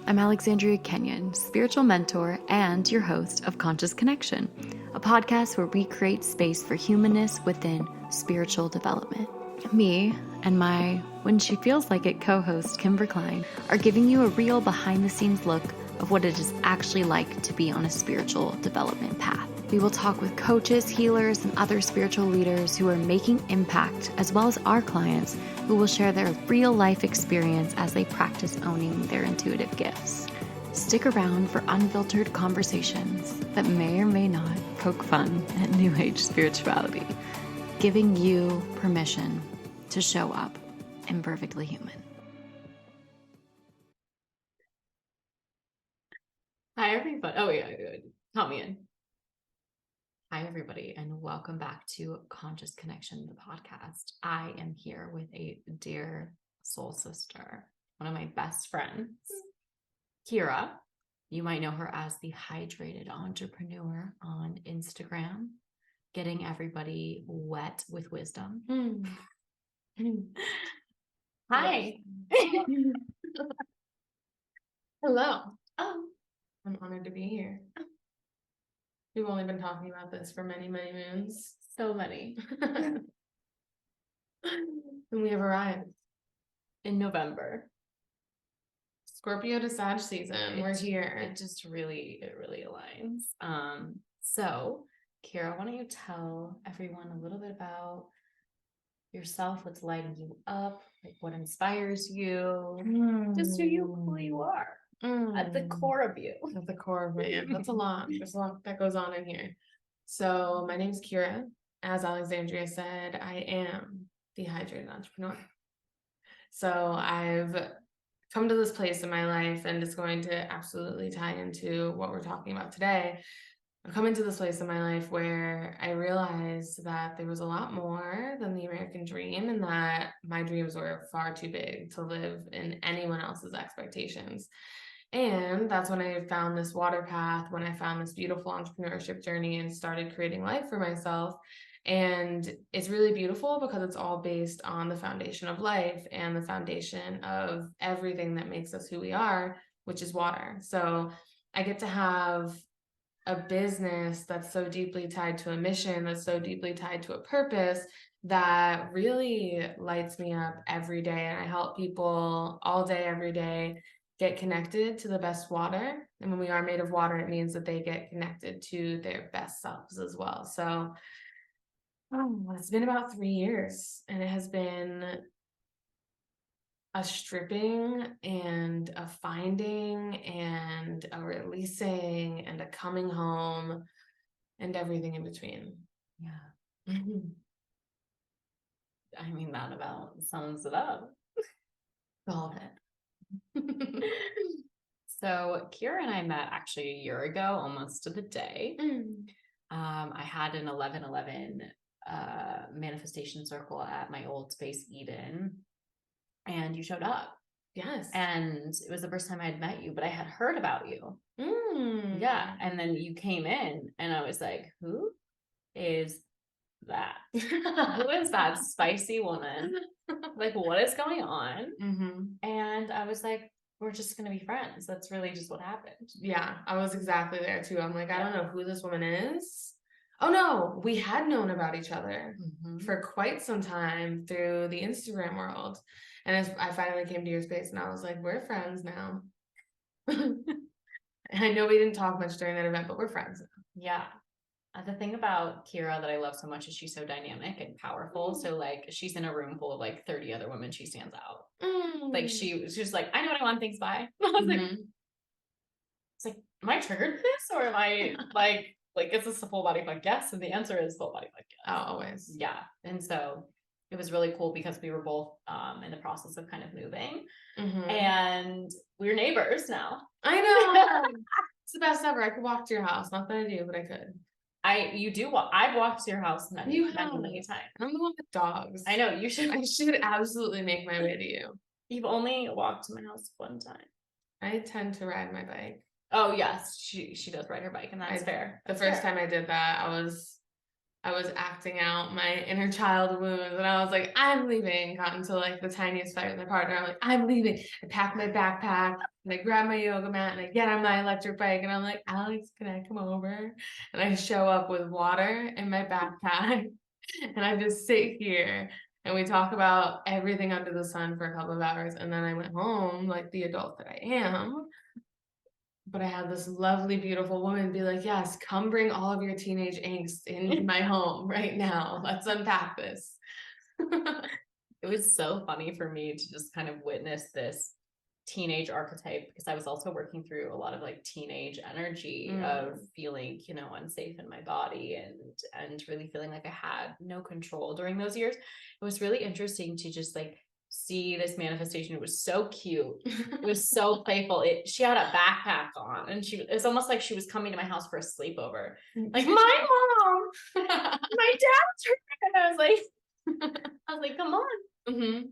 I'm Alexandria Kenyon, spiritual mentor and your host of Conscious Connection, a podcast where we create space for humanness within spiritual development. Me and my, when she feels like it, co-host Kimber Klein are giving you a real behind-the-scenes look of what it is actually like to be on a spiritual development path. We will talk with coaches, healers, and other spiritual leaders who are making impact, as well as our clients who will share their real life experience as they practice owning their intuitive gifts. Stick around for unfiltered conversations that may or may not poke fun at New Age spirituality, giving you permission to show up imperfectly human. Hi, everybody. Oh, yeah, count me in. Hi, everybody, and welcome back to Conscious Connection, the podcast. I am here with a dear soul sister, one of my best friends, Kira. You might know her as the Hydrated Entrepreneur on Instagram, getting everybody wet with wisdom. Hi. Hello. Oh, I'm honored to be here. We've only been talking about this for many, many moons. so many. And we have arrived. In November. Scorpio to Sag season. We're here. It really aligns. So Kira, why don't you tell everyone a little bit about yourself, what's lighting you up, like what inspires you, just who you are at the core of you. At the core of it. That's a lot. There's a lot that goes on in here. So my name's Kira. As Alexandria said, I am the Hydrated Entrepreneur. So I've come to this place in my life, and it's going to absolutely tie into what we're talking about today. I've come into this place in my life where I realized that there was a lot more than the American dream, and that my dreams were far too big to live in anyone else's expectations. And that's when I found this water path, when I found this beautiful entrepreneurship journey and started creating life for myself. And it's really beautiful because it's all based on the foundation of life and the foundation of everything that makes us who we are, which is water. So I get to have a business that's so deeply tied to a mission, that's so deeply tied to a purpose, that really lights me up every day. And I help people all day, every day, get connected to the best water. And when we are made of water, it means that they get connected to their best selves as well. So it's been about 3 years, and it has been a stripping and a finding and a releasing and a coming home and everything in between. Yeah. I mean, that about sums it up. All of it. So Kira and I met actually a year ago, almost to the day. I had an 11/11 manifestation circle at my old space, Eden, and you showed up. Yes. And it was the first time I had met you, but I had heard about you. Yeah. And then you came in, and I was like, who is that? Who is that spicy woman? Like, what is going on? And I was like, we're just gonna be friends. That's really just what happened. Yeah, I was exactly there too. I'm like, I don't know who this woman is. Oh no, we had known about each other for quite some time through the Instagram world. And as I finally came to your space, and I was like, we're friends now. And I know we didn't talk much during that event, but we're friends now. Yeah. The thing about Kira that I love so much is she's so dynamic and powerful. So like, she's in a room full of like 30 other women, she stands out. Like she was just like, I know what I want, thanks, bye. I was like, it's like, am I triggered this, or am I like is this a full body fuck? Yes. And the answer is full body fuck. Yes. Oh, always. Yeah. And so it was really cool because we were both in the process of kind of moving, and we're neighbors now. I know. It's the best ever. I could walk to your house. Not that I do, but I could. I've walked to your house many times. I'm the one with dogs. I know, I should absolutely make my way to you. You've only walked to my house one time. I tend to ride my bike. Oh yes, she does ride her bike, and that's fair. The first time I did that, I was acting out my inner child wounds, and I was like, I'm leaving. Got into like the tiniest fight with my partner. I'm like, I'm leaving. I packed my backpack, And I grab my yoga mat and I get on my electric bike and I'm like, Alex, can I come over? And I show up with water in my backpack and I just sit here and we talk about everything under the sun for a couple of hours. And then I went home like the adult that I am. But I had this lovely, beautiful woman be like, yes, come bring all of your teenage angst into my home right now. Let's unpack this. It was so funny for me to just kind of witness this teenage archetype, because I was also working through a lot of like teenage energy of feeling, you know, unsafe in my body and really feeling like I had no control during those years. It was really interesting to just like see this manifestation. It was so cute. It was so playful. She had a backpack on and it's almost like she was coming to my house for a sleepover. Like, my mom, my dad's hurt. And I was like, come on. Mm-hmm.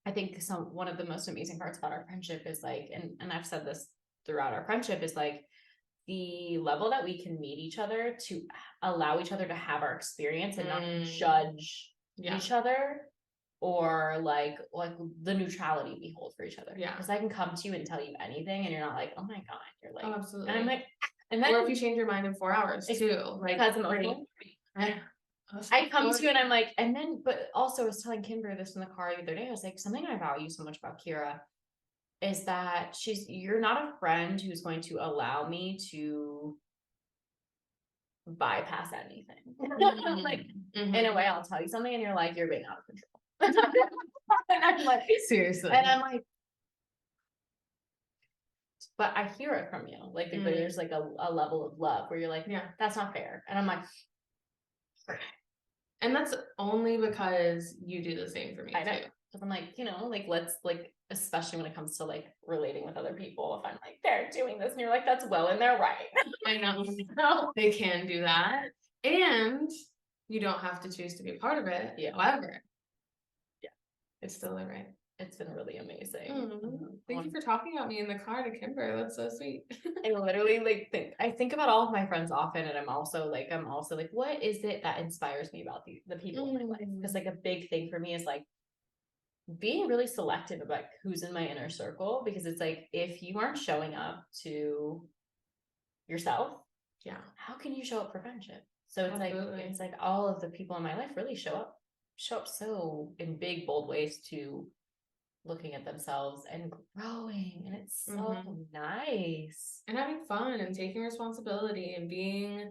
I think one of the most amazing parts about our friendship is like, and I've said this throughout our friendship, is like the level that we can meet each other to allow each other to have our experience and not judge each other, or like the neutrality we hold for each other. Yeah. Because I can come to you and tell you anything and you're not like, oh my God. You're like, oh, absolutely. And I'm like, and then, or if you change your mind in 4 hours too. Like, that's emotional. I come to you and I'm like, and then, but also I was telling Kimber this in the car the other day. I was like, something I value so much about Kira is that you're not a friend who's going to allow me to bypass anything. Like, in a way, I'll tell you something and you're like, you're being out of control. And I'm like, seriously. And I'm like, but I hear it from you. Like, there's like a level of love where you're like, yeah, that's not fair. And I'm like, and that's only because you do the same for me I know. too. Because I'm like, you know, like, let's like, especially when it comes to like relating with other people, if I'm like, they're doing this and you're like, that's well in their right. I know. No, they can do that. And you don't have to choose to be a part of it. Yeah. However, yeah, it's still the right. It's been really amazing. Thank you for talking about me in the car to Kimber. That's so sweet. I literally like think about all of my friends often, and I'm also like, what is it that inspires me about the people in my life? Because like a big thing for me is like being really selective about who's in my inner circle, because it's like, if you aren't showing up to yourself, yeah, how can you show up for friendship? So it's like all of the people in my life really show up so in big, bold ways to looking at themselves and growing, and it's so nice, and having fun and taking responsibility and being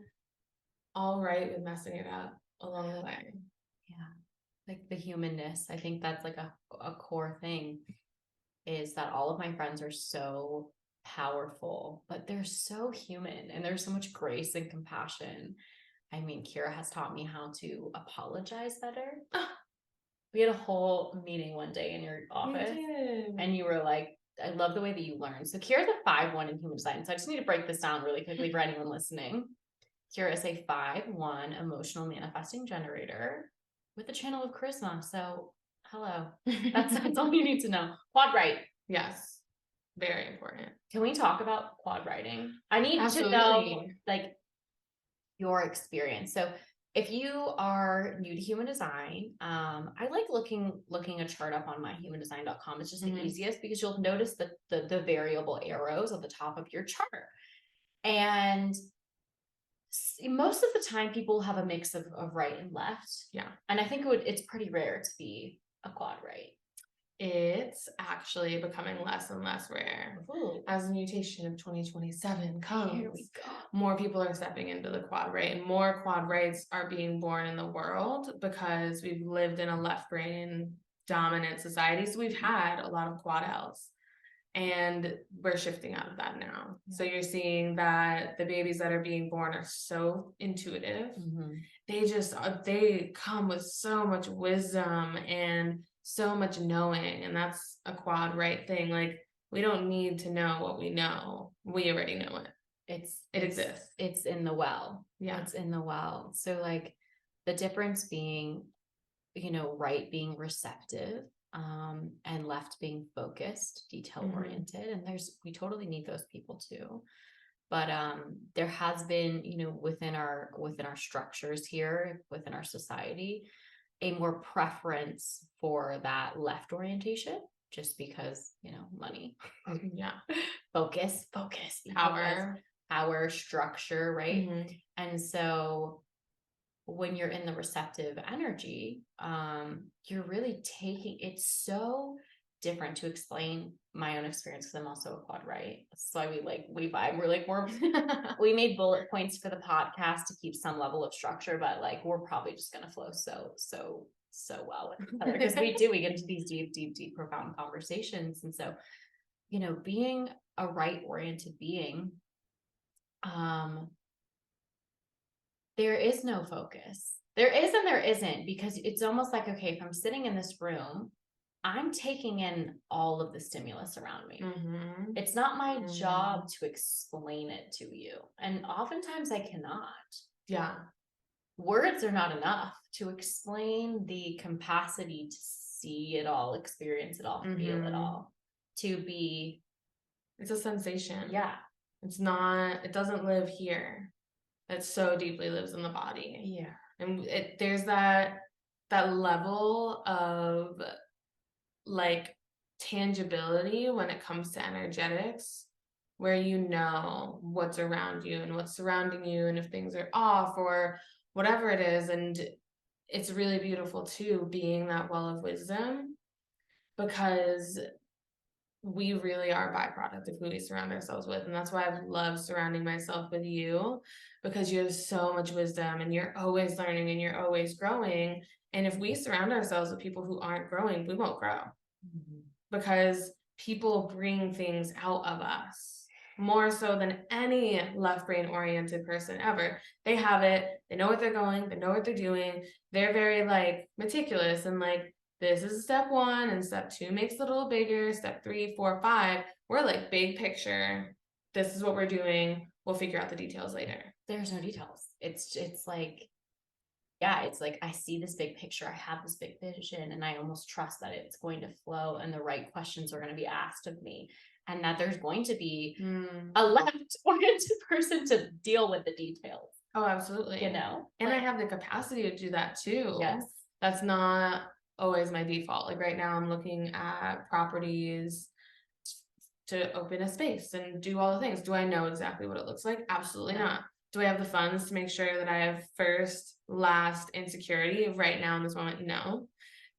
all right with messing it up along the way. Yeah, like the humanness. I think that's like a core thing, is that all of my friends are so powerful, but they're so human, and there's so much grace and compassion. I mean, Kira has taught me how to apologize better. We had a whole meeting one day in your office, and you were like, I love the way that you learn. So Kira's a 5-1 in human design. So I just need to break this down really quickly for anyone listening. Kira is a 5-1 emotional manifesting generator with a channel of charisma. So hello. That's all you need to know. Quad right. Yes. Very important. Can we talk about quad writing? I need to know like your experience. So if you are new to human design, I like looking a chart up on myhumandesign.com. It's just the easiest, because you'll notice the variable arrows at the top of your chart. And most of the time people have a mix of right and left. Yeah. And I think it's pretty rare to be a quad right. It's actually becoming less and less rare. Ooh. As the mutation of 2027 comes. Here we go. More people are stepping into the quad right, and more quad rights are being born in the world, because we've lived in a left brain dominant society. So we've had a lot of quad L's, and we're shifting out of that now. Yeah. So you're seeing that the babies that are being born are so intuitive. They come with so much wisdom and so much knowing, and that's a quad right thing. Like, we don't need to know what we know. We already know it. It exists. It's in the well. Yeah. It's in the well. So like the difference being, you know, right being receptive, and left being focused, detail oriented. And we totally need those people too. But there has been, you know, within our structures here, within our society, a more preference for that left orientation. just because, money, Yeah. focus, power, structure, right? Mhm. And so when you're in the receptive energy, you're really it's so different to explain my own experience because I'm also a quad, right? That's why we vibe. We made bullet points for the podcast to keep some level of structure, but like we're probably just gonna flow so well with each other because we get into these deep, profound conversations. And so, being a right-oriented being, there is no focus. There is and there isn't, because it's almost like, okay, if I'm sitting in this room, I'm taking in all of the stimulus around me. Mhm. It's not my job to explain it to you. And oftentimes I cannot. Yeah. Words are not enough to explain the capacity to see it all, experience it all, feel it all, to be. It's a sensation. Yeah. It doesn't live here. It so deeply lives in the body. Yeah. And there's that level of like tangibility when it comes to energetics, where what's around you and what's surrounding you, and if things are off or whatever it is. And it's really beautiful too, being that well of wisdom, because we really are a byproduct of who we surround ourselves with. And that's why I've loved surrounding myself with you, because you have so much wisdom and you're always learning and you're always growing. And if we surround ourselves with people who aren't growing, we won't grow, because people bring things out of us more so than any left brain oriented person ever. They have it, they know what they're going, they know what they're doing. They're very like meticulous and like, this is step 1 and step 2 makes it a little bigger, step 3, 4, 5. We're like big picture. This is what we're doing. We'll figure out the details later. There's no details. It's like, yeah, it's like I see this big picture, I have this big vision, and I almost trust that it's going to flow and the right questions are going to be asked of me, and that there's going to be a left-oriented person to deal with the details. Oh, absolutely. And I have the capacity to do that too. Yes. That's not always my default. Like right now I'm looking at properties to open a space and do all the things. Do I know exactly what it looks like? Absolutely not. Do I have the funds to make sure that I have first, last, and security right now in this moment? No.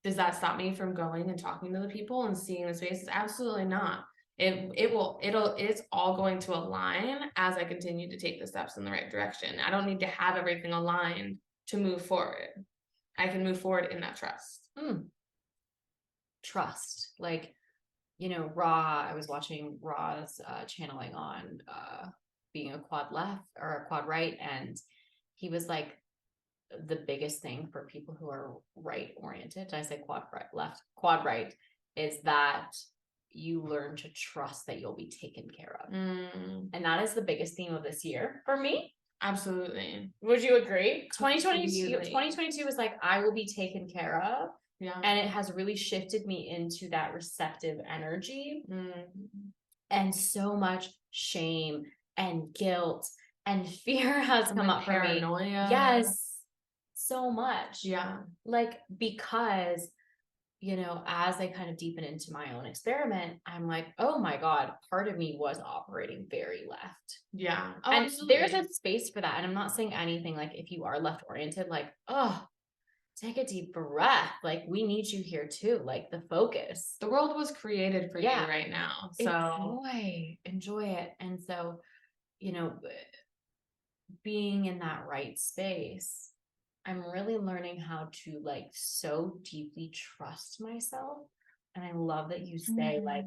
Does that stop me from going and talking to the people and seeing the spaces? Absolutely not. It's all going to align as I continue to take the steps in the right direction. I don't need to have everything aligned to move forward. I can move forward in that trust. Trust. Like, Ra, I was watching Ra's channeling on being a quad left or a quad right, and he was like, the biggest thing for people who are right oriented, I say quad right, left, quad right, is that you learn to trust that you'll be taken care of. And that is the biggest theme of this year for me. Absolutely. Would you agree? 2022 was like, I will be taken care of. Yeah. And it has really shifted me into that receptive energy. And so much shame and guilt and fear has come up for me. Paranoia. Yes. So much. Yeah. Like, because, as I kind of deepen into my own experiment, I'm like, oh my God, part of me was operating very left. Yeah. Oh, and absolutely. There's a space for that. And I'm not saying anything like, if you are left oriented, like, oh, take a deep breath. Like, we need you here too. Like, the focus. The world was created for you right now. So enjoy it. And so, being in that right space, I'm really learning how to like so deeply trust myself. And I love that you say like,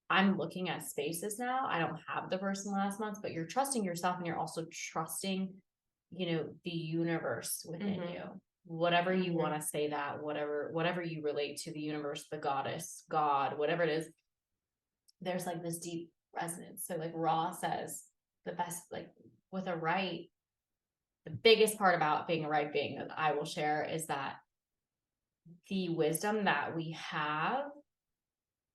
I'm looking at spaces now. I don't have the person last month, but you're trusting yourself and you're also trusting, the universe within you. Whatever you want to say that, whatever you relate to, the universe, the goddess, God, whatever it is, there's like this deep resonance. So like Ra says, the best, like with a right, the biggest part about being a right being that I will share is that the wisdom that we have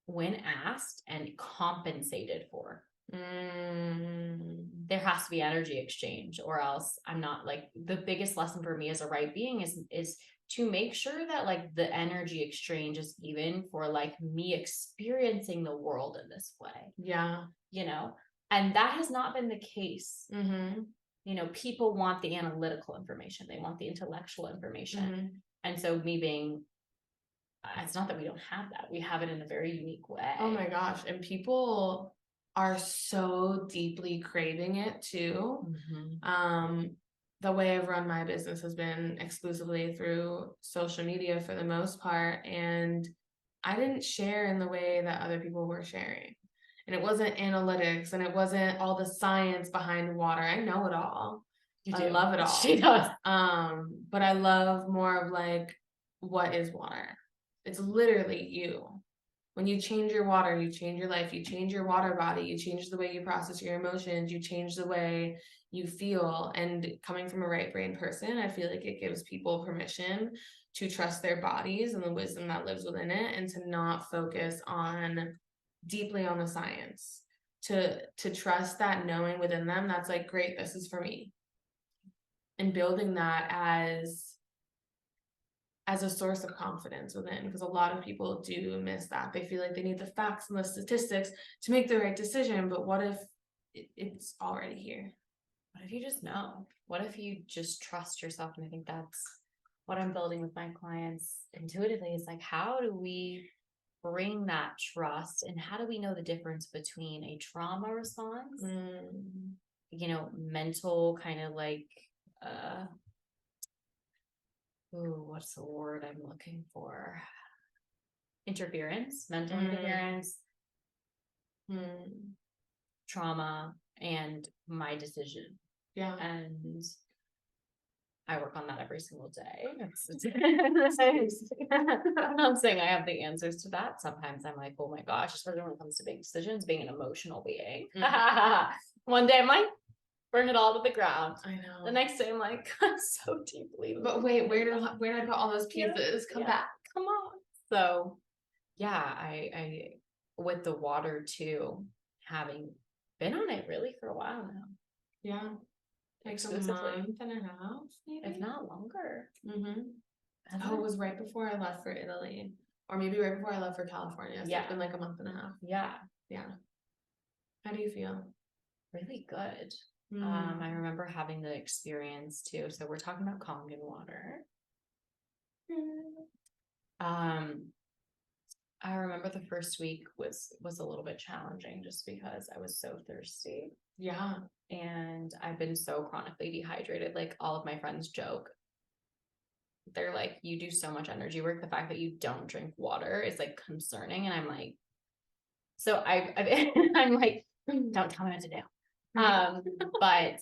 when asked and compensated for, there has to be energy exchange, or else I'm not like, the biggest lesson for me as a right being is to make sure that like the energy exchange is even for like me experiencing the world in this way. Yeah. You know, and that has not been the case. Mm-hmm. You know, people want the analytical information, they want the intellectual information. Mm-hmm. And so me being, it's not that we don't have that, we have it in a very unique way. Oh my gosh. And people are so deeply craving it too. Mm-hmm. The way I've run my business has been exclusively through social media for the most part. And I didn't share in the way that other people were sharing. And it wasn't analytics and it wasn't all the science behind water. I know it all. I love it all. She does. But I love more of like, what is water? It's literally you. When you change your water, you change your life, you change your water body, you change the way you process your emotions, you change the way you feel. And coming from a right brain person, I feel like it gives people permission to trust their bodies and the wisdom that lives within it, and to not focus on deeply on the science, to trust that knowing within them that's like, great, this is for me. And building that as a source of confidence within, because a lot of people do miss that. They feel like they need the facts and the statistics to make the right decision, but what if it's already here? What if you just know? What if you just trust yourself? And I think that's what I'm building with my clients intuitively, is like, how do we bring that trust, and how do we know the difference between a trauma response, you know, mental kind of like what's the word I'm looking for? Interference, mental interference, trauma, and my decision. Yeah. And I work on that every single day. I'm not saying I have the answers to that. Sometimes I'm like, oh my gosh, especially when it comes to big decisions, being an emotional being. One day I'm like, burn it all to the ground. I know. The next day I'm like, I'm so deeply. But wait, where did I put all those pieces? Come back. Come on. So yeah, I with the water too, having been on it really for a while now. Yeah. Like a month and a half, maybe? If not longer. Oh, it was right before I left for Italy. Or maybe right before I left for California. So it's been like a month and a half. Yeah. Yeah. How do you feel? Really good. I remember having the experience too. So we're talking about Kangen water. I remember the first week was a little bit challenging just because I was so thirsty. Yeah. And I've been so chronically dehydrated. Like, all of my friends joke. They're like, you do so much energy work. The fact that you don't drink water is like concerning. And I'm like, so I'm like, don't tell me what to do. But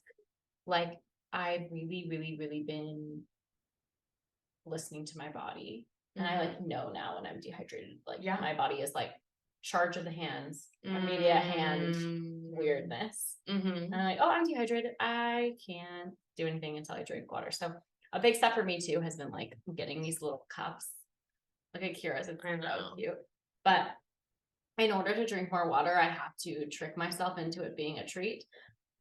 like, I've really, really, really been listening to my body. And I like know now when I'm dehydrated, like my body is like charge of the hands, immediate hand weirdness. And I'm like, oh, I'm dehydrated. I can't do anything until I drink water. So a big step for me too has been like getting these little cups. Look at Kira's, it's so cute. But in order to drink more water, I have to trick myself into it being a treat.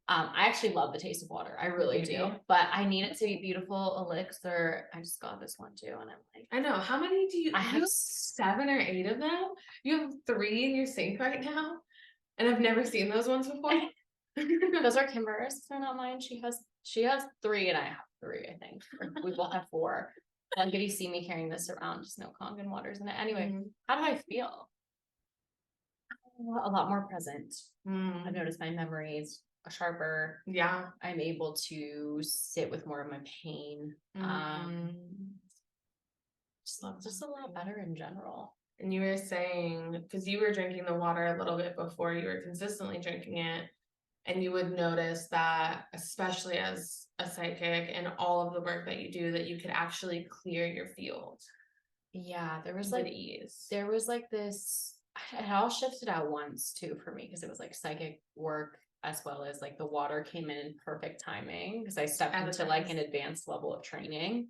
I actually love the taste of water. I really do. But I need it to be beautiful elixir. I just got this one too, and I'm like, I know. How many do you? I have 7 or 8 of them. You have 3 in your sink right now, and I've never seen those ones before. Those are Kimber's. They're not mine. She has 3, and I have 3. I think we both have 4. Like, if you see me carrying this around, just no Kangen waters in it. Anyway, how do I feel? A lot more present. I've noticed my memories sharper. Yeah. I'm able to sit with more of my pain. Just a lot better in general. And you were saying, because you were drinking the water a little bit before, you were consistently drinking it, and you would notice that, especially as a psychic and all of the work that you do, that you could actually clear your field. Yeah, there was like ease. There was like this, it all shifted out once too for me, because it was like psychic work as well as like the water came in perfect timing, because I stepped into like an advanced level of training.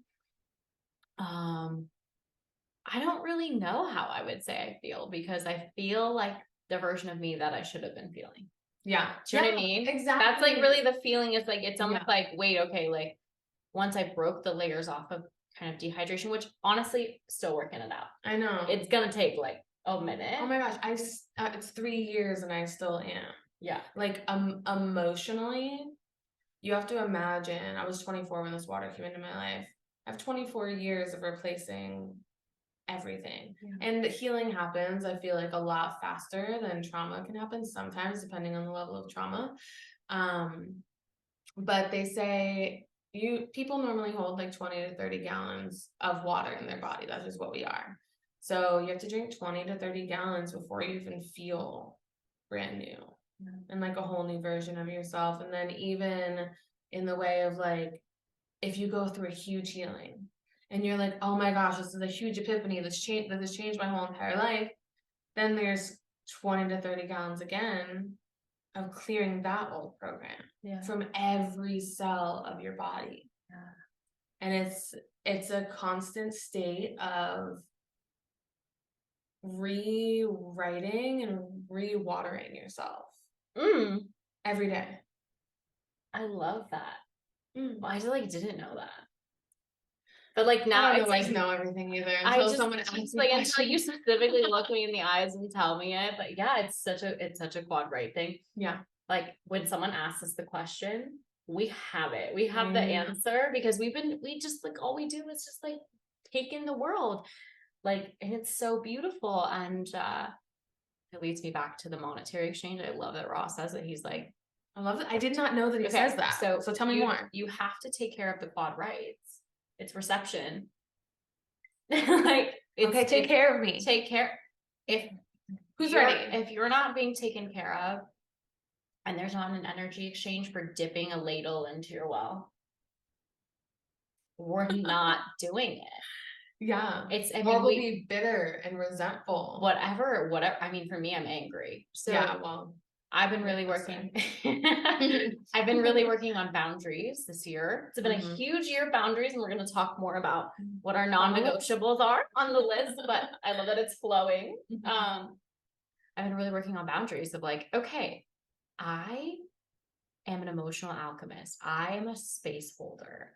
I don't really know how I would say I feel, because I feel like the version of me that I should have been feeling. Yeah. Do you know what I mean? Exactly. That's like really the feeling. Is like, it's almost like, wait, okay, like once I broke the layers off of kind of dehydration, which honestly still working it out. I know. It's gonna take like a minute. Oh my gosh, it's 3 years and I still am. Yeah. Like emotionally, you have to imagine, I was 24 when this water came into my life. I have 24 years of replacing everything. Yeah. And the healing happens, I feel like, a lot faster than trauma can happen sometimes, depending on the level of trauma. But they say people normally hold like 20 to 30 gallons of water in their body. That's just what we are. So you have to drink 20 to 30 gallons before you even feel brand new and like a whole new version of yourself. And then even in the way of like, if you go through a huge healing and you're like, oh my gosh, this is a huge epiphany that has changed my whole entire life, then there's 20 to 30 gallons again of clearing that old program from every cell of your body. And it's a constant state of rewriting and re-watering yourself every day. I love that. Well, I just like didn't know that. But like now I don't it's always like know everything either until someone asks me like questions. until you specifically look me in the eyes and tell me it. But yeah, it's such a quad right thing. Yeah. Like when someone asks us the question, we have it. We have the answer because we just like all we do is just like take in the world. Like, and it's so beautiful. And it leads me back to the monetary exchange. I love that Ross says it. He's like, I love it. I did not know that he says that. So tell me more. You have to take care of the quad rights. It's reception. Like, okay, take care of me. Take care. Who's ready? If you're not being taken care of, and there's not an energy exchange for dipping a ladle into your well, we're not doing it. Yeah. We'll be bitter and resentful. Whatever. I mean, for me, I'm angry. So yeah, well, I've been really working. I've been really working on boundaries this year. It's been a huge year of boundaries, and we're going to talk more about what our non-negotiables are on the list. But I love that it's flowing. I've been really working on boundaries of like, okay, I am an emotional alchemist. I am a space holder.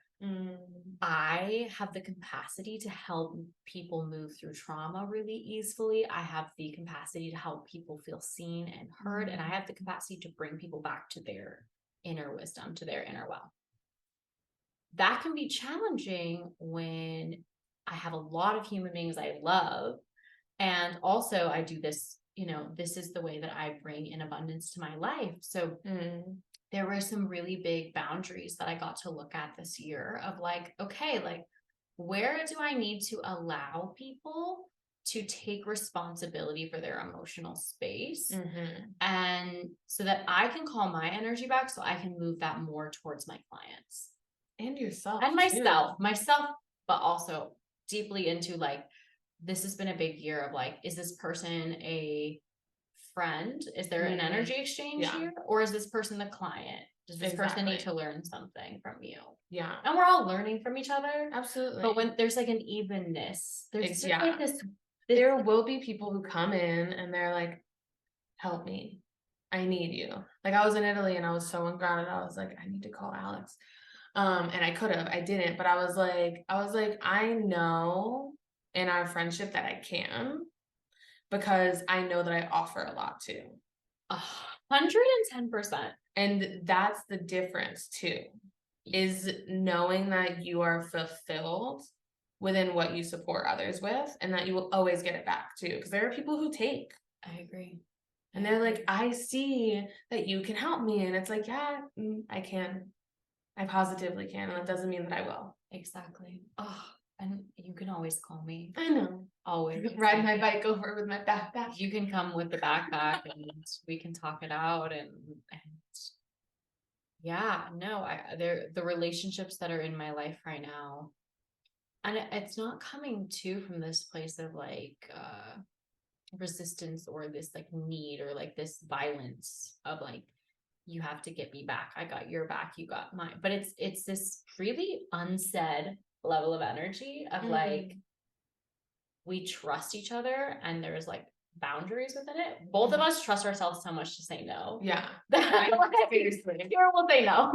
I have the capacity to help people move through trauma really easily. I have the capacity to help people feel seen and heard. And I have the capacity to bring people back to their inner wisdom, to their inner well. That can be challenging when I have a lot of human beings I love. And also I do this, this is the way that I bring in abundance to my life. So there were some really big boundaries that I got to look at this year of like, okay, like where do I need to allow people to take responsibility for their emotional space? And so that I can call my energy back so I can move that more towards my clients. And yourself. And myself, but also deeply into like, this has been a big year of like, is this person a friend? Is there an energy exchange here? Or is this person the client? Does this person need to learn something from you? Yeah. And we're all learning from each other. Absolutely. But when there's like an evenness, there's just like this. There will be people who come in and they're like, help me. I need you. Like I was in Italy and I was so ungrounded. I was like, I need to call Alex. And I could have, I didn't, but I was like, I know in our friendship that I can, because I know that I offer a lot too. 110%. And that's the difference too, is knowing that you are fulfilled within what you support others with, and that you will always get it back too. Because there are people who take. I agree. And they're like, I see that you can help me. And it's like, yeah, I can. I positively can. And that doesn't mean that I will. Exactly. Oh, and you can always call me. I know. Always. Ride my bike over with my backpack. You can come with the backpack and we can talk it out. And yeah, no, the relationships that are in my life right now, and it's not coming from this place of like resistance or this like need or like this violence of like, you have to get me back. I got your back. You got mine. But it's this really unsaid level of energy of like, we trust each other and there's like boundaries within it. Both of us trust ourselves so much to say no. Yeah. Seriously. Kira will say no.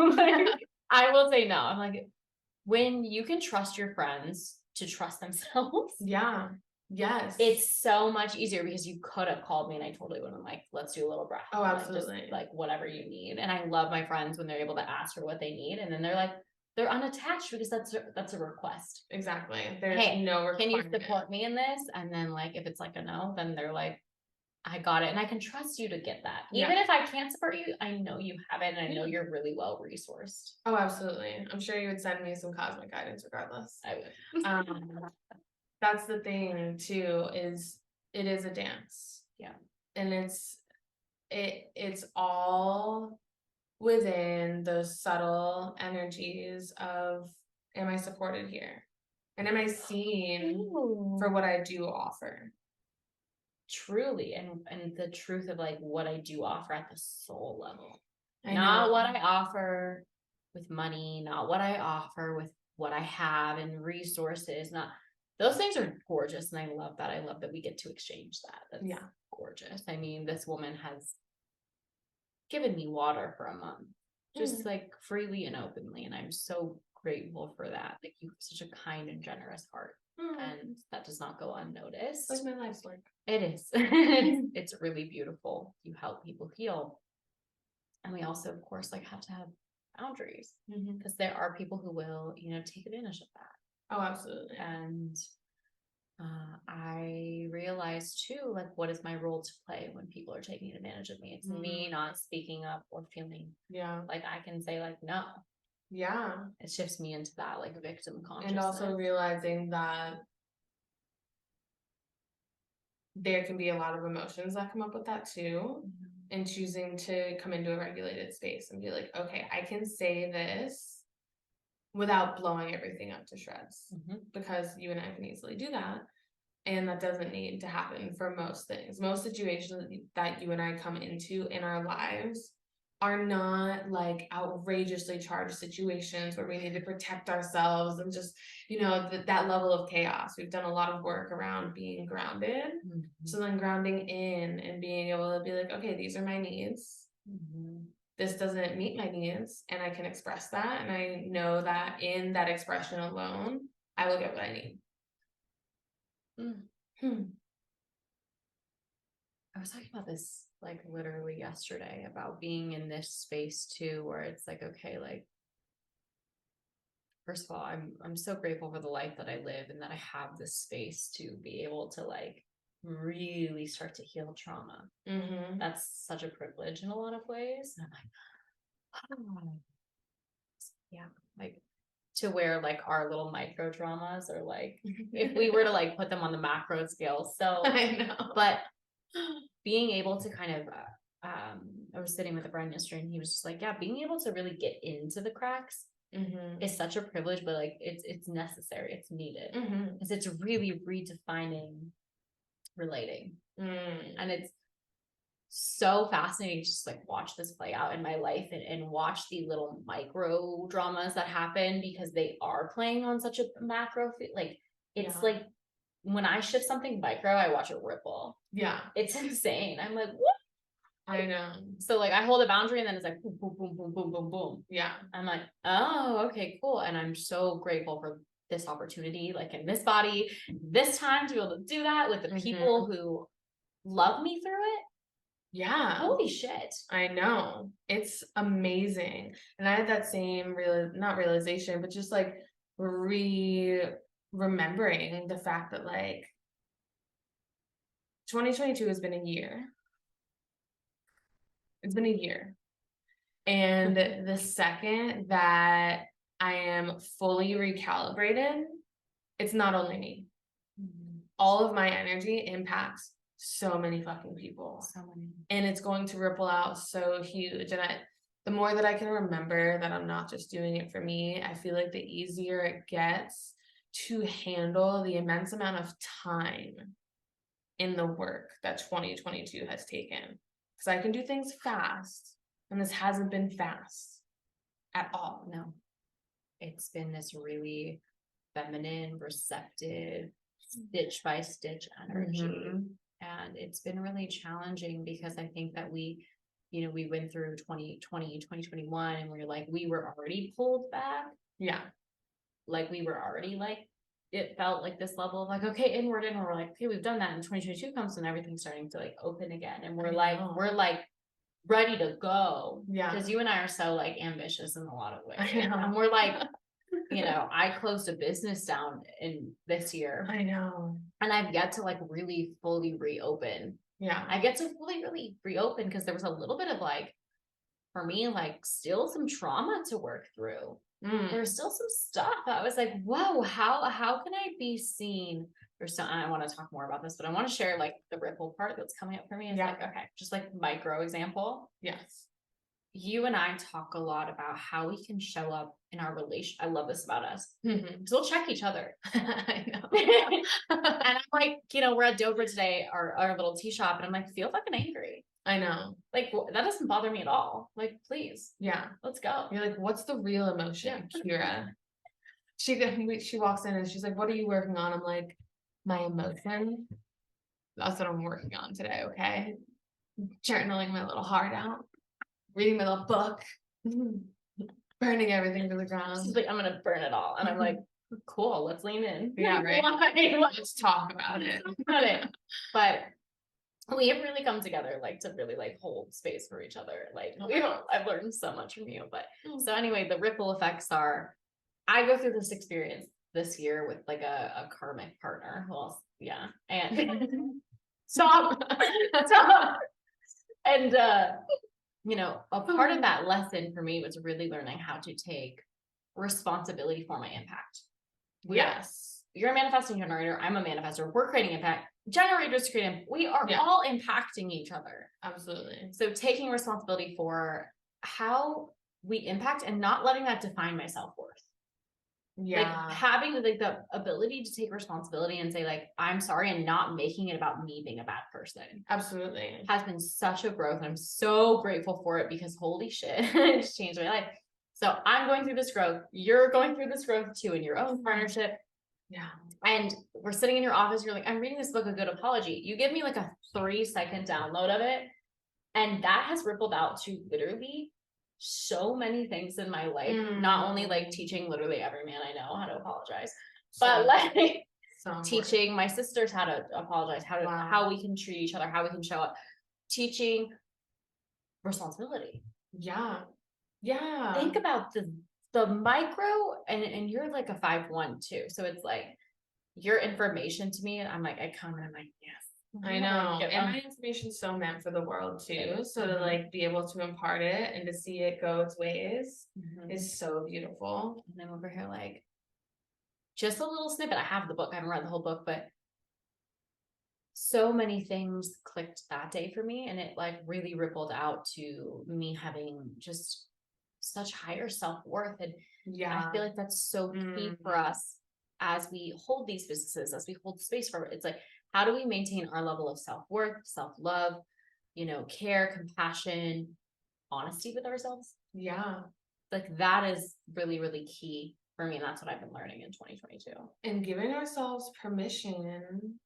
I will say no. I'm like, when you can trust your friends to trust themselves. Yeah. Yes. It's so much easier because you could have called me and I totally would have been like, let's do a little breath. Oh, Like, absolutely. just, like whatever you need. And I love my friends when they're able to ask for what they need. And then they're like, they're unattached because that's a request. Exactly. There's Hey, no can you requirement. support me in this? And then like, if it's like a no, then they're like, I got it. And I can trust you to get that. Even if I can't support you, I know you have it. And I know you're really well resourced. Oh, absolutely. I'm sure you would send me some cosmic guidance regardless. I would. That's the thing too, is it is a dance. Yeah. And it's all within those subtle energies of, am I supported here? And am I seen for what I do offer? Truly, and the truth of like what I do offer at the soul level. I Not know. what I offer with money, not what I offer with what I have and resources. Not those things are gorgeous, and I love that. I love that we get to exchange that. That's gorgeous. I mean, this woman has given me water for a month, just like freely and openly, and I'm so grateful for that. Like, you have such a kind and generous heart. And that does not go unnoticed. It's like my life's work. It is. It's really beautiful. You help people heal. And we also, of course, like have to have boundaries because there are people who will, take advantage of that. Oh, absolutely. And I realized too, like, what is my role to play when people are taking advantage of me? It's me not speaking up or feeling like I can say like, no. Yeah. It shifts me into that like victim consciousness. And also realizing that there can be a lot of emotions that come up with that too. And choosing to come into a regulated space and be like, okay, I can say this without blowing everything up to shreds, because you and I can easily do that. And that doesn't need to happen for most things. Most situations that you and I come into in our lives are not like outrageously charged situations where we need to protect ourselves and just, that level of chaos. We've done a lot of work around being grounded. So then grounding in and being able to be like, okay, these are my needs. This doesn't meet my needs, and I can express that. And I know that in that expression alone, I will get what I need. I was talking about this like literally yesterday about being in this space too, where it's like, okay, like, first of all, I'm so grateful for the life that I live and that I have this space to be able to like really start to heal trauma. That's such a privilege in a lot of ways. And I'm like, oh. Yeah, like to where like our little micro traumas are like, if we were to like put them on the macro scale. So I know. But being able to kind of I was sitting with a friend yesterday and he was just like, yeah, being able to really get into the cracks is such a privilege, but like it's necessary, it's needed, because it's really redefining relating. And it's so fascinating to just like watch this play out in my life and watch the little micro dramas that happen, because they are playing on such a macro like it's like when I shift something micro, I watch it ripple. Yeah, it's insane. I'm like, what? I know. So like I hold a boundary and then it's like boom, boom, boom, boom, boom, boom, boom. Yeah. I'm like, oh, okay, cool. And I'm so grateful for this opportunity, like in this body, this time, to be able to do that with the people who love me through it. Yeah. Holy shit. I know. It's amazing. And I had that same not realization, but just like remembering the fact that like 2022 has been a year. It's been a year. And the second that I am fully recalibrated, it's not only me. All of my energy impacts so many fucking people. So many. And it's going to ripple out so huge. And the more that I can remember that I'm not just doing it for me, I feel like the easier it gets to handle the immense amount of time in the work that 2022 has taken. Because I can do things fast, and this hasn't been fast at all. No. It's been this really feminine, receptive, stitch by stitch energy. And it's been really challenging because I think that we went through 2020, 2021, and we were already pulled back. Yeah. like we were already like, it felt like this level of like, okay, inward, and we're like, okay, we've done that, and 2022 comes and everything's starting to like open again, and we're like ready to go. Yeah. Because you and I are so like ambitious in a lot of ways. I know. And we're like, you know, I closed a business down in this year. I know. And I've yet to like really fully reopen. Yeah. I get to fully really reopen because there was a little bit of like, for me, like still some trauma to work through. There's still some stuff. I was like, whoa, how can I be seen? There's so, I want to talk more about this, but I want to share like the ripple part that's coming up for me. It's like, okay, just like micro example. Yes. You and I talk a lot about how we can show up in our relation. I love this about us. Because we'll check each other. I know. And I'm like, you know, we're at Dover today, our little tea shop, and I'm like, feel fucking angry. I know. Like, that doesn't bother me at all. Like, please. Yeah. Let's go. You're like, what's the real emotion, Kira? She walks in and she's like, what are you working on? I'm like, my emotion. That's what I'm working on today, okay? Journaling my little heart out, reading my little book, burning everything to the ground. She's like, I'm gonna burn it all. And I'm like, cool, let's lean in. Yeah, right. Let's talk about it. But we have really come together like to really like hold space for each other. Like I've learned so much from you. But so anyway, the ripple effects are, I go through this experience this year with like a karmic partner. Well, yeah. And stop. And you know, a part of that lesson for me was really learning how to take responsibility for my impact. Yes. You're a manifesting generator. I'm a manifestor. We're creating impact. Generators create. We are all impacting each other. Absolutely. So taking responsibility for how we impact and not letting that define my self-worth. Yeah. Like having like the ability to take responsibility and say like, I'm sorry, and not making it about me being a bad person. Absolutely. Has been such a growth. And I'm so grateful for it because holy shit, it's changed my life. So I'm going through this growth. You're going through this growth too in your own partnership. Yeah. And we're sitting in your office. You're like, I'm reading this book, A Good Apology. You give me like a 3-second download of it. And that has rippled out to literally so many things in my life. Not only like teaching literally every man I know how to apologize, but like teaching my sisters how to apologize, how we can treat each other, how we can show up, teaching responsibility. Yeah. Yeah. Think about the micro, and you're like a 5'1" too. So it's like your information to me, and I'm like, I come and I'm like, yes. I know. And my information's so meant for the world too. So to like be able to impart it and to see it go its ways is so beautiful. And I'm over here like, just a little snippet. I have the book. I haven't read the whole book, but so many things clicked that day for me. And it like really rippled out to me having just such higher self-worth. And I feel like that's so key for us as we hold these businesses, as we hold space for it. It's like, how do we maintain our level of self-worth, self-love, you know, care, compassion, honesty with ourselves? Yeah. Like that is really, really key for me. And that's what I've been learning in 2022. And giving ourselves permission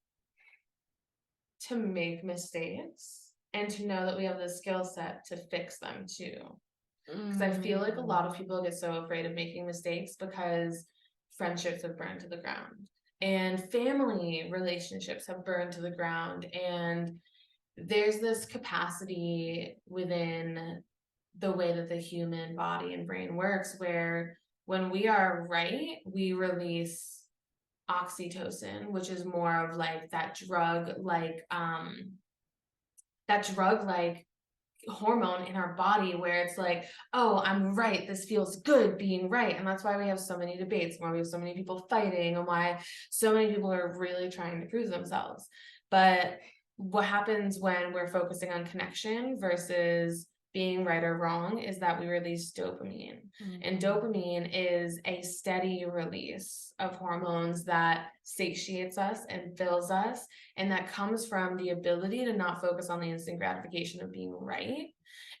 to make mistakes and to know that we have the skill set to fix them too. Because I feel like a lot of people get so afraid of making mistakes because friendships have burned to the ground and family relationships have burned to the ground. And there's this capacity within the way that the human body and brain works, where when we are right, we release oxytocin, which is more of like that drug like hormone in our body, where it's like, oh, I'm right, this feels good being right. And that's why we have so many debates, why we have so many people fighting, and why so many people are really trying to prove themselves. But what happens when we're focusing on connection versus being right or wrong is that we release dopamine. And dopamine is a steady release of hormones that satiates us and fills us. And that comes from the ability to not focus on the instant gratification of being right,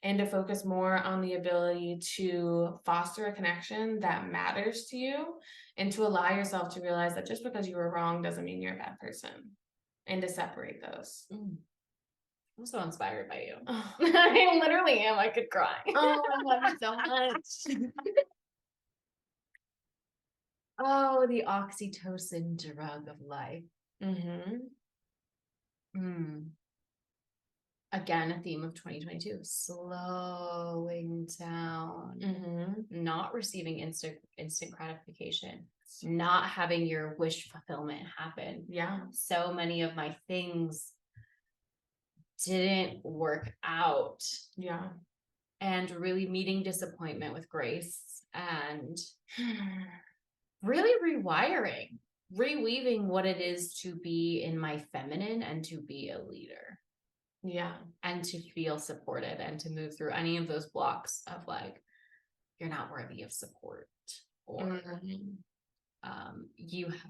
and to focus more on the ability to foster a connection that matters to you, and to allow yourself to realize that just because you were wrong doesn't mean you're a bad person, and to separate those. I'm so inspired by you. I literally am. I could cry. Oh, I love you so much. Oh, the oxytocin drug of life. Mm-hmm. Again, a theme of 2022, slowing down, Mm-hmm. not receiving instant gratification, not having your wish fulfillment happen. Yeah. So many of my things didn't work out. Yeah. And really meeting disappointment with grace and really reweaving what it is to be in my feminine and to be a leader. Yeah. And to feel supported and to move through any of those blocks of like, you're not worthy of support, or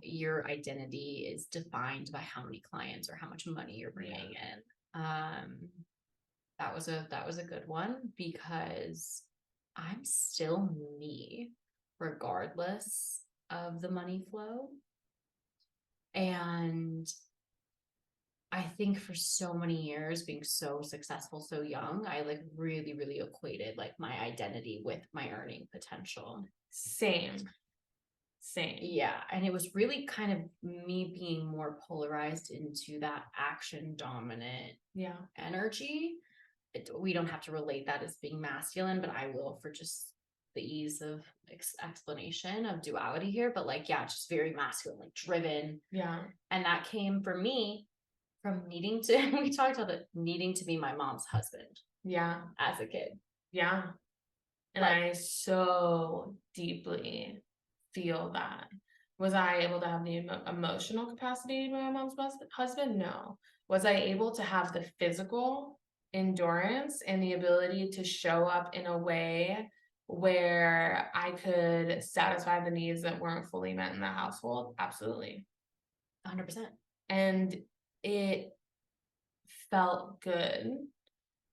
your identity is defined by how many clients or how much money you're bringing in. That was a good one, because I'm still me regardless of the money flow. And I think for so many years, being so successful so young, I like really equated like my identity with my earning potential. Same. Yeah. And it was really kind of me being more polarized into that action dominant energy. We don't have to relate that as being masculine, but I will for just the ease of explanation of duality here. But like, yeah, just very masculine, like driven. Yeah. And that came for me from needing to, we talked about it, needing to be my mom's husband. Yeah. As a kid. Yeah. And like, I so deeply feel that. Was I able to have the emotional capacity to be my mom's husband? No. Was I able to have the physical endurance and the ability to show up in a way where I could satisfy the needs that weren't fully met in the household? Absolutely. 100%. And it felt good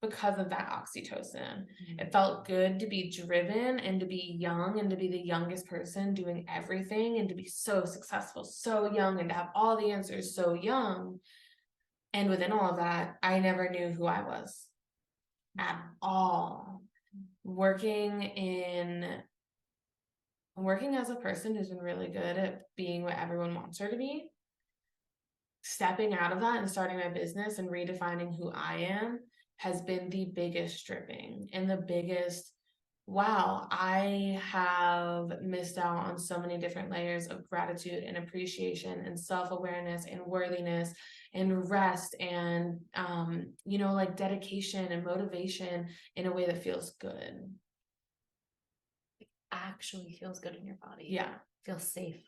because of that oxytocin. It felt good to be driven and to be young and to be the youngest person doing everything and to be so successful so young and to have all the answers so young. And within all of that, I never knew who I was at all. Working as a person who's been really good at being what everyone wants her to be, stepping out of that and starting my business and redefining who I am has been the biggest stripping and the biggest, wow, I have missed out on so many different layers of gratitude and appreciation and self-awareness and worthiness and rest and, like dedication and motivation in a way that feels good. Actually feels good in your body. Yeah. Feels safe.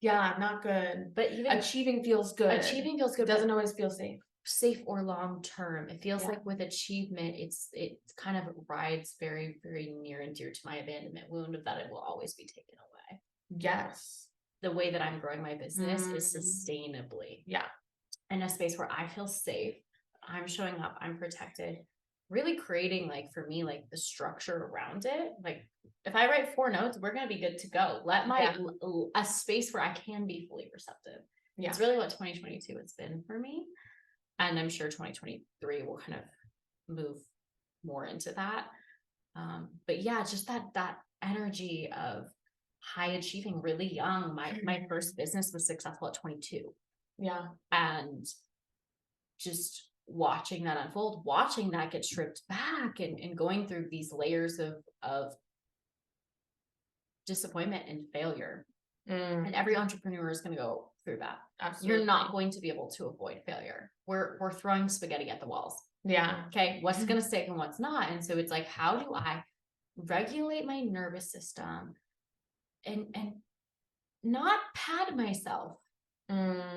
Yeah, not good. But even achieving feels good. Achieving feels good. It doesn't always feel safe. Safe or long term. It feels like with achievement, it kind of rides very, very near and dear to my abandonment wound of that it will always be taken away. Yes. The way that I'm growing my business is sustainably. Yeah. In a space where I feel safe, I'm showing up, I'm protected, really creating like for me, like the structure around it. Like if I write 4 notes, we're going to be good to go. Let my, a space where I can be fully receptive. Yeah. It's really what 2022 has been for me. And I'm sure 2023 will kind of move more into that. But yeah, just that energy of high achieving really young. My first business was successful at 22. Yeah. And just watching that unfold, watching that get stripped back and going through these layers of disappointment and failure. And every entrepreneur is going to go through that. Absolutely. You're not going to be able to avoid failure. We're throwing spaghetti at the walls. Yeah. Okay. What's going to stick and what's not. And so it's like, how do I regulate my nervous system and not pad myself?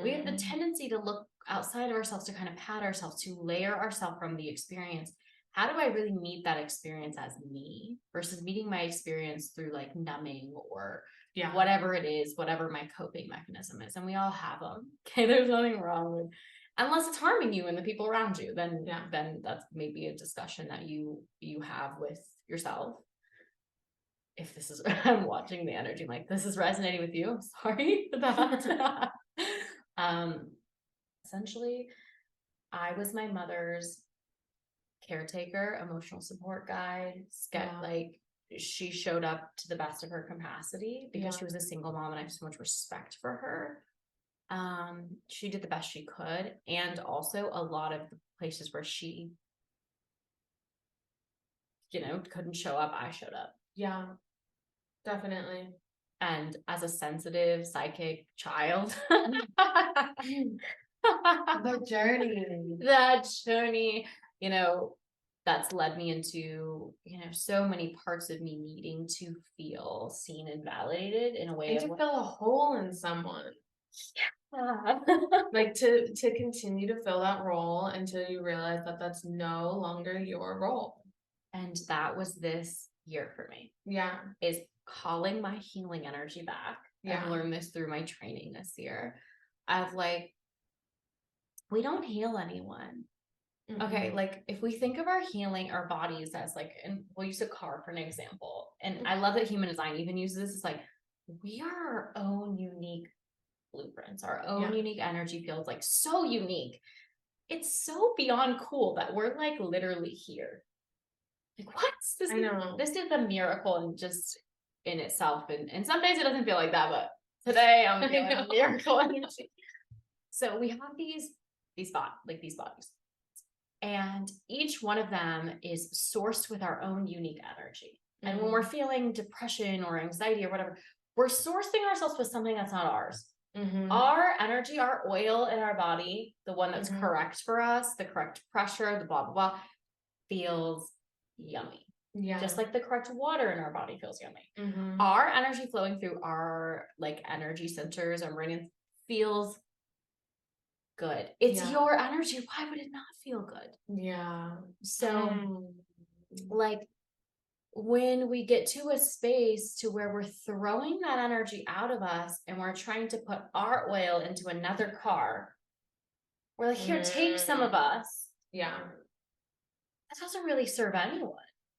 We have the tendency to look outside of ourselves, to kind of pad ourselves, to layer ourselves from the experience. How do I really meet that experience as me versus meeting my experience through like numbing or whatever it is, whatever my coping mechanism is. And we all have them. Okay. There's nothing wrong with, unless it's harming you and the people around you, then that's maybe a discussion that you have with yourself. If this is, I'm watching the energy, I'm like, this is resonating with you. Sorry for that. Essentially, I was my mother's caretaker, emotional support guide, like she showed up to the best of her capacity because Yeah. she was a single mom and I have so much respect for her. She did the best she could. And also a lot of the places where she, couldn't show up, I showed up. Yeah, definitely. And as a sensitive, psychic child, The journey. that journey, that's led me into, so many parts of me needing to feel seen and validated in a way And of to fill a hole in someone. yeah. Like to continue to fill that role until you realize that that's no longer your role. And that was this year for me, Yeah. is calling my healing energy back. Yeah. I've learned this through my training this year. Of like, we don't heal anyone. Okay, like if we think of our healing, our bodies as like, and we'll use a car for an example. And I love that human design even uses this. It's like, we are our own unique blueprints, our own unique energy fields, like so unique. It's so beyond cool that we're like literally here. Like, what's this? I know. This is a miracle and just in itself. And some days it doesn't feel like that, but today I'm feeling a miracle energy. So we have these bodies. And each one of them is sourced with our own unique energy. And when we're feeling depression or anxiety or whatever, we're sourcing ourselves with something that's not ours. Our energy, our oil in our body, the one that's correct for us, the correct pressure, the blah, blah, blah, feels yummy. Yeah. Just like the correct water in our body feels yummy. Our energy flowing through our like energy centers, our meridians, feels good. It's your energy. Why would it not feel good? Yeah. So like when we get to a space to where we're throwing that energy out of us and we're trying to put our oil into another car, we're like, here, take some of us. Yeah. That doesn't really serve anyone.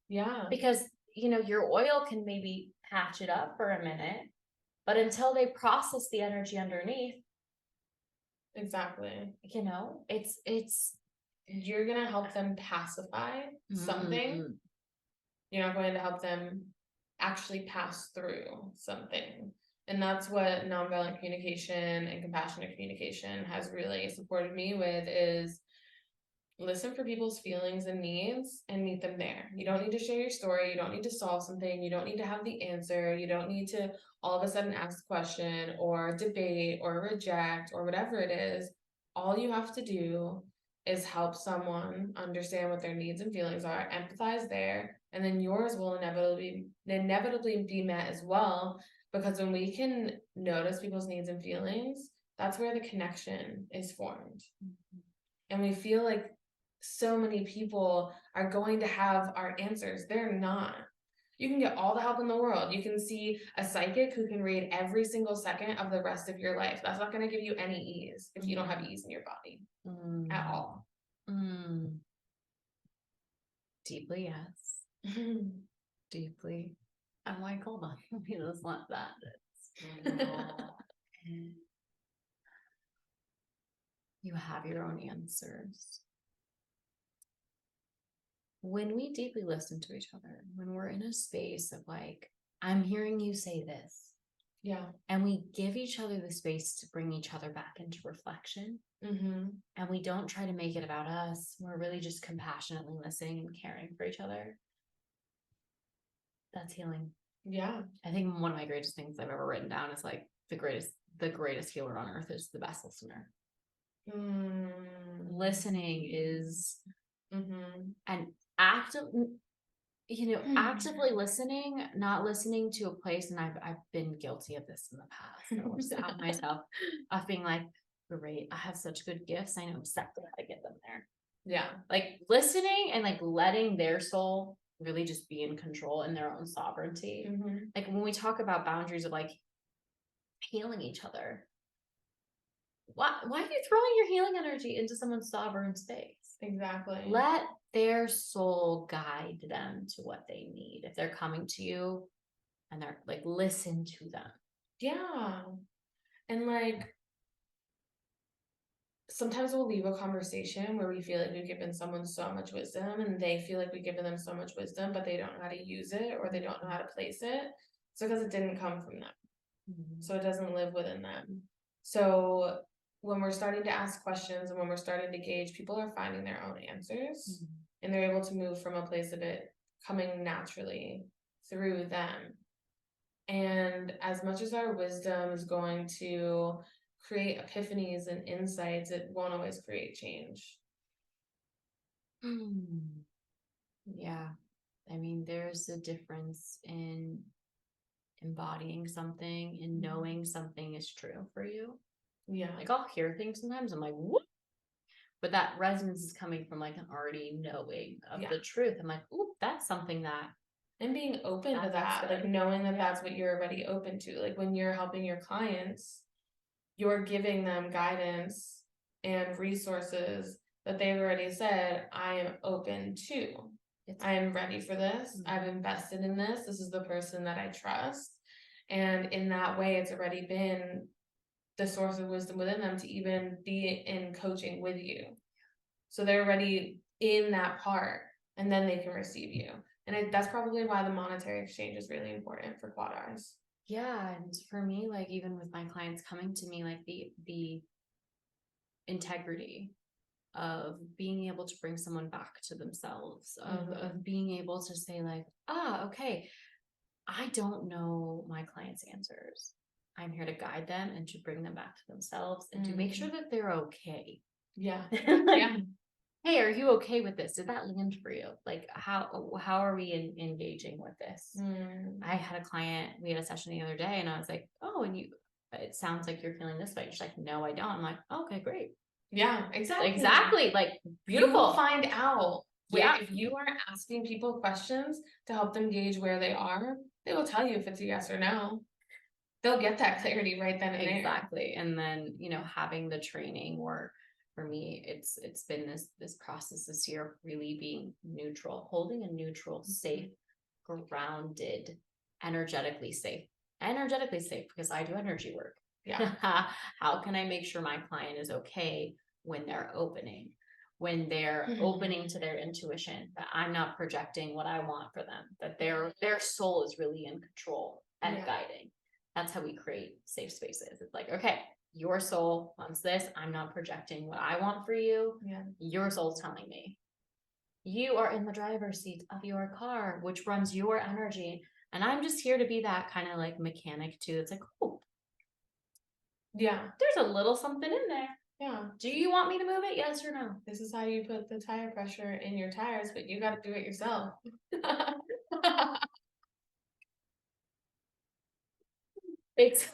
Yeah. Because, your oil can maybe patch it up for a minute, but until they process the energy underneath. Exactly. It's you're going to help them pacify something. You're not going to help them actually pass through something. And that's what nonviolent communication and compassionate communication has really supported me with, is listen for people's feelings and needs and meet them there. You don't need to share your story. You don't need to solve something. You don't need to have the answer. You don't need to all of a sudden ask a question or debate or reject or whatever it is. All you have to do is help someone understand what their needs and feelings are, empathize there, and then yours will inevitably be met as well. Because when we can notice people's needs and feelings, that's where the connection is formed. And we feel like so many people are going to have our answers. They're not. You can get all the help in the world. You can see a psychic who can read every single second of the rest of your life. That's not going to give you any ease if you don't have ease in your body at all. Deeply, yes. Deeply. I'm like, hold on. He doesn't want that. You have your own answers. When we deeply listen to each other, when we're in a space of like, I'm hearing you say this. Yeah. And we give each other the space to bring each other back into reflection. And we don't try to make it about us. We're really just compassionately listening and caring for each other. That's healing. Yeah. I think one of my greatest things I've ever written down is like the greatest healer on earth is the best listener. Listening is and actively listening, not listening to a place, and I've been guilty of this in the past. I will stop myself of being like, great, I have such good gifts, I know exactly how to get them there. Yeah. Like listening and like letting their soul really just be in control in their own sovereignty. Like when we talk about boundaries of like healing each other, why are you throwing your healing energy into someone's sovereign space? Exactly. Let their soul guide them to what they need. If they're coming to you and they're like, listen to them. Yeah. And like, sometimes we'll leave a conversation where we feel like we've given someone so much wisdom and they feel like we've given them so much wisdom, but they don't know how to use it or they don't know how to place it. It's because it didn't come from them. So it doesn't live within them. So when we're starting to ask questions and when we're starting to gauge, people are finding their own answers and they're able to move from a place of it coming naturally through them. And as much as our wisdom is going to create epiphanies and insights, it won't always create change. Yeah. I mean, there's a difference in embodying something and knowing something is true for you. Yeah. Like I'll hear things sometimes, I'm like, what? But that resonance is coming from like an already knowing of the truth. I'm like, ooh, that's something that. And being open to that, like knowing that that's what you're already open to. Like when you're helping your clients, you're giving them guidance and resources that they've already said, I am open to. I am ready for this. I've invested in this. This is the person that I trust. And in that way, it's already been the source of wisdom within them to even be in coaching with you. So they're already in that part and then they can receive you. And that's probably why the monetary exchange is really important for quad Rs. Yeah. And for me, like even with my clients coming to me, like the integrity of being able to bring someone back to themselves, of being able to say like, okay, I don't know my clients' answers. I'm here to guide them and to bring them back to themselves and to make sure that they're okay. Yeah. Like, hey, are you okay with this? Did that land for you? Like, how are we engaging with this? I had a client, we had a session the other day and I was like, oh, and it sounds like you're feeling this way. She's like, no, I don't. I'm like, okay, great. Yeah, exactly. Exactly. Like, beautiful. You will find out. If you are asking people questions to help them gauge where they are, they will tell you if it's a yes or no. They'll get that clarity right then and there. Exactly. And then, having the training, or for me, it's been this process this year of really being neutral, holding a neutral, safe, grounded, energetically safe because I do energy work. Yeah. How can I make sure my client is okay when they're opening to their intuition, that I'm not projecting what I want for them, that their soul is really in control and guiding. That's how we create safe spaces. It's like, okay, your soul wants this. I'm not projecting what I want for you. Yeah. Your soul's telling me. You are in the driver's seat of your car, which runs your energy. And I'm just here to be that kind of like mechanic too. It's like, oh, yeah, there's a little something in there. Yeah. Do you want me to move it? Yes or no? This is how you put the tire pressure in your tires, but you got to do it yourself. It's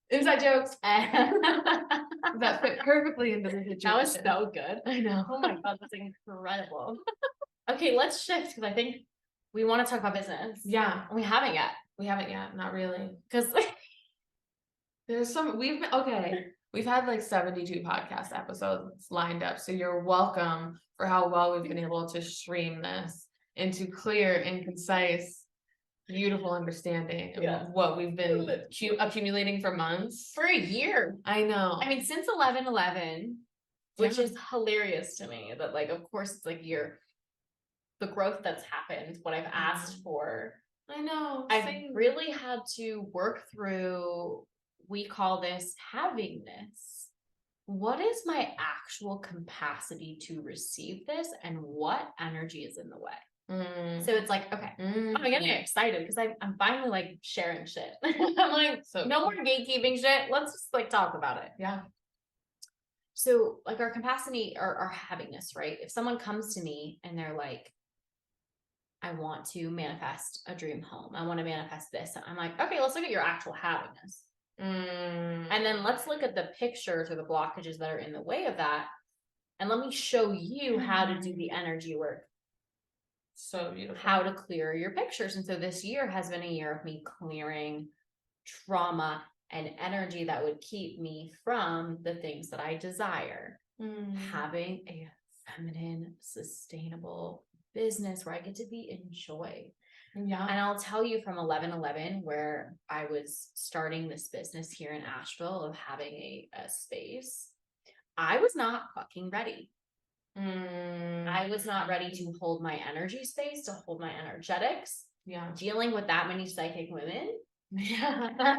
inside jokes. That fit perfectly into the situation. That was so good. I know. Oh my God, that's incredible. Okay, let's shift because I think we want to talk about business. Yeah. We haven't yet. Not really. Because there's we've had like 72 podcast episodes lined up. So you're welcome for how well we've been able to stream this into clear and concise, beautiful understanding of what we've been accumulating for months. For a year. I know. I mean, since 11/11, which is hilarious to me, that like, of course, it's like the growth that's happened, what I've asked for. I know. I've really had to work through, we call this havingness. What is my actual capacity to receive this and what energy is in the way? So it's like, okay, I'm getting excited because I'm finally like sharing shit. I'm like, no more gatekeeping shit. Let's just like talk about it. Yeah. So like our capacity or our havingness, right? If someone comes to me and they're like, I want to manifest a dream home. I want to manifest this. I'm like, okay, let's look at your actual havingness. And then let's look at the pictures or the blockages that are in the way of that. And let me show you how to do the energy work. So beautiful. How to clear your pictures. And so this year has been a year of me clearing trauma and energy that would keep me from the things that I desire. Having a feminine, sustainable business where I get to be in joy. Yeah. And I'll tell you from 11/11, where I was starting this business here in Asheville of having a space, I was not fucking ready. Mm. I was not ready to hold my energy space, to hold my energetics. Yeah. Dealing with that many psychic women. Yeah.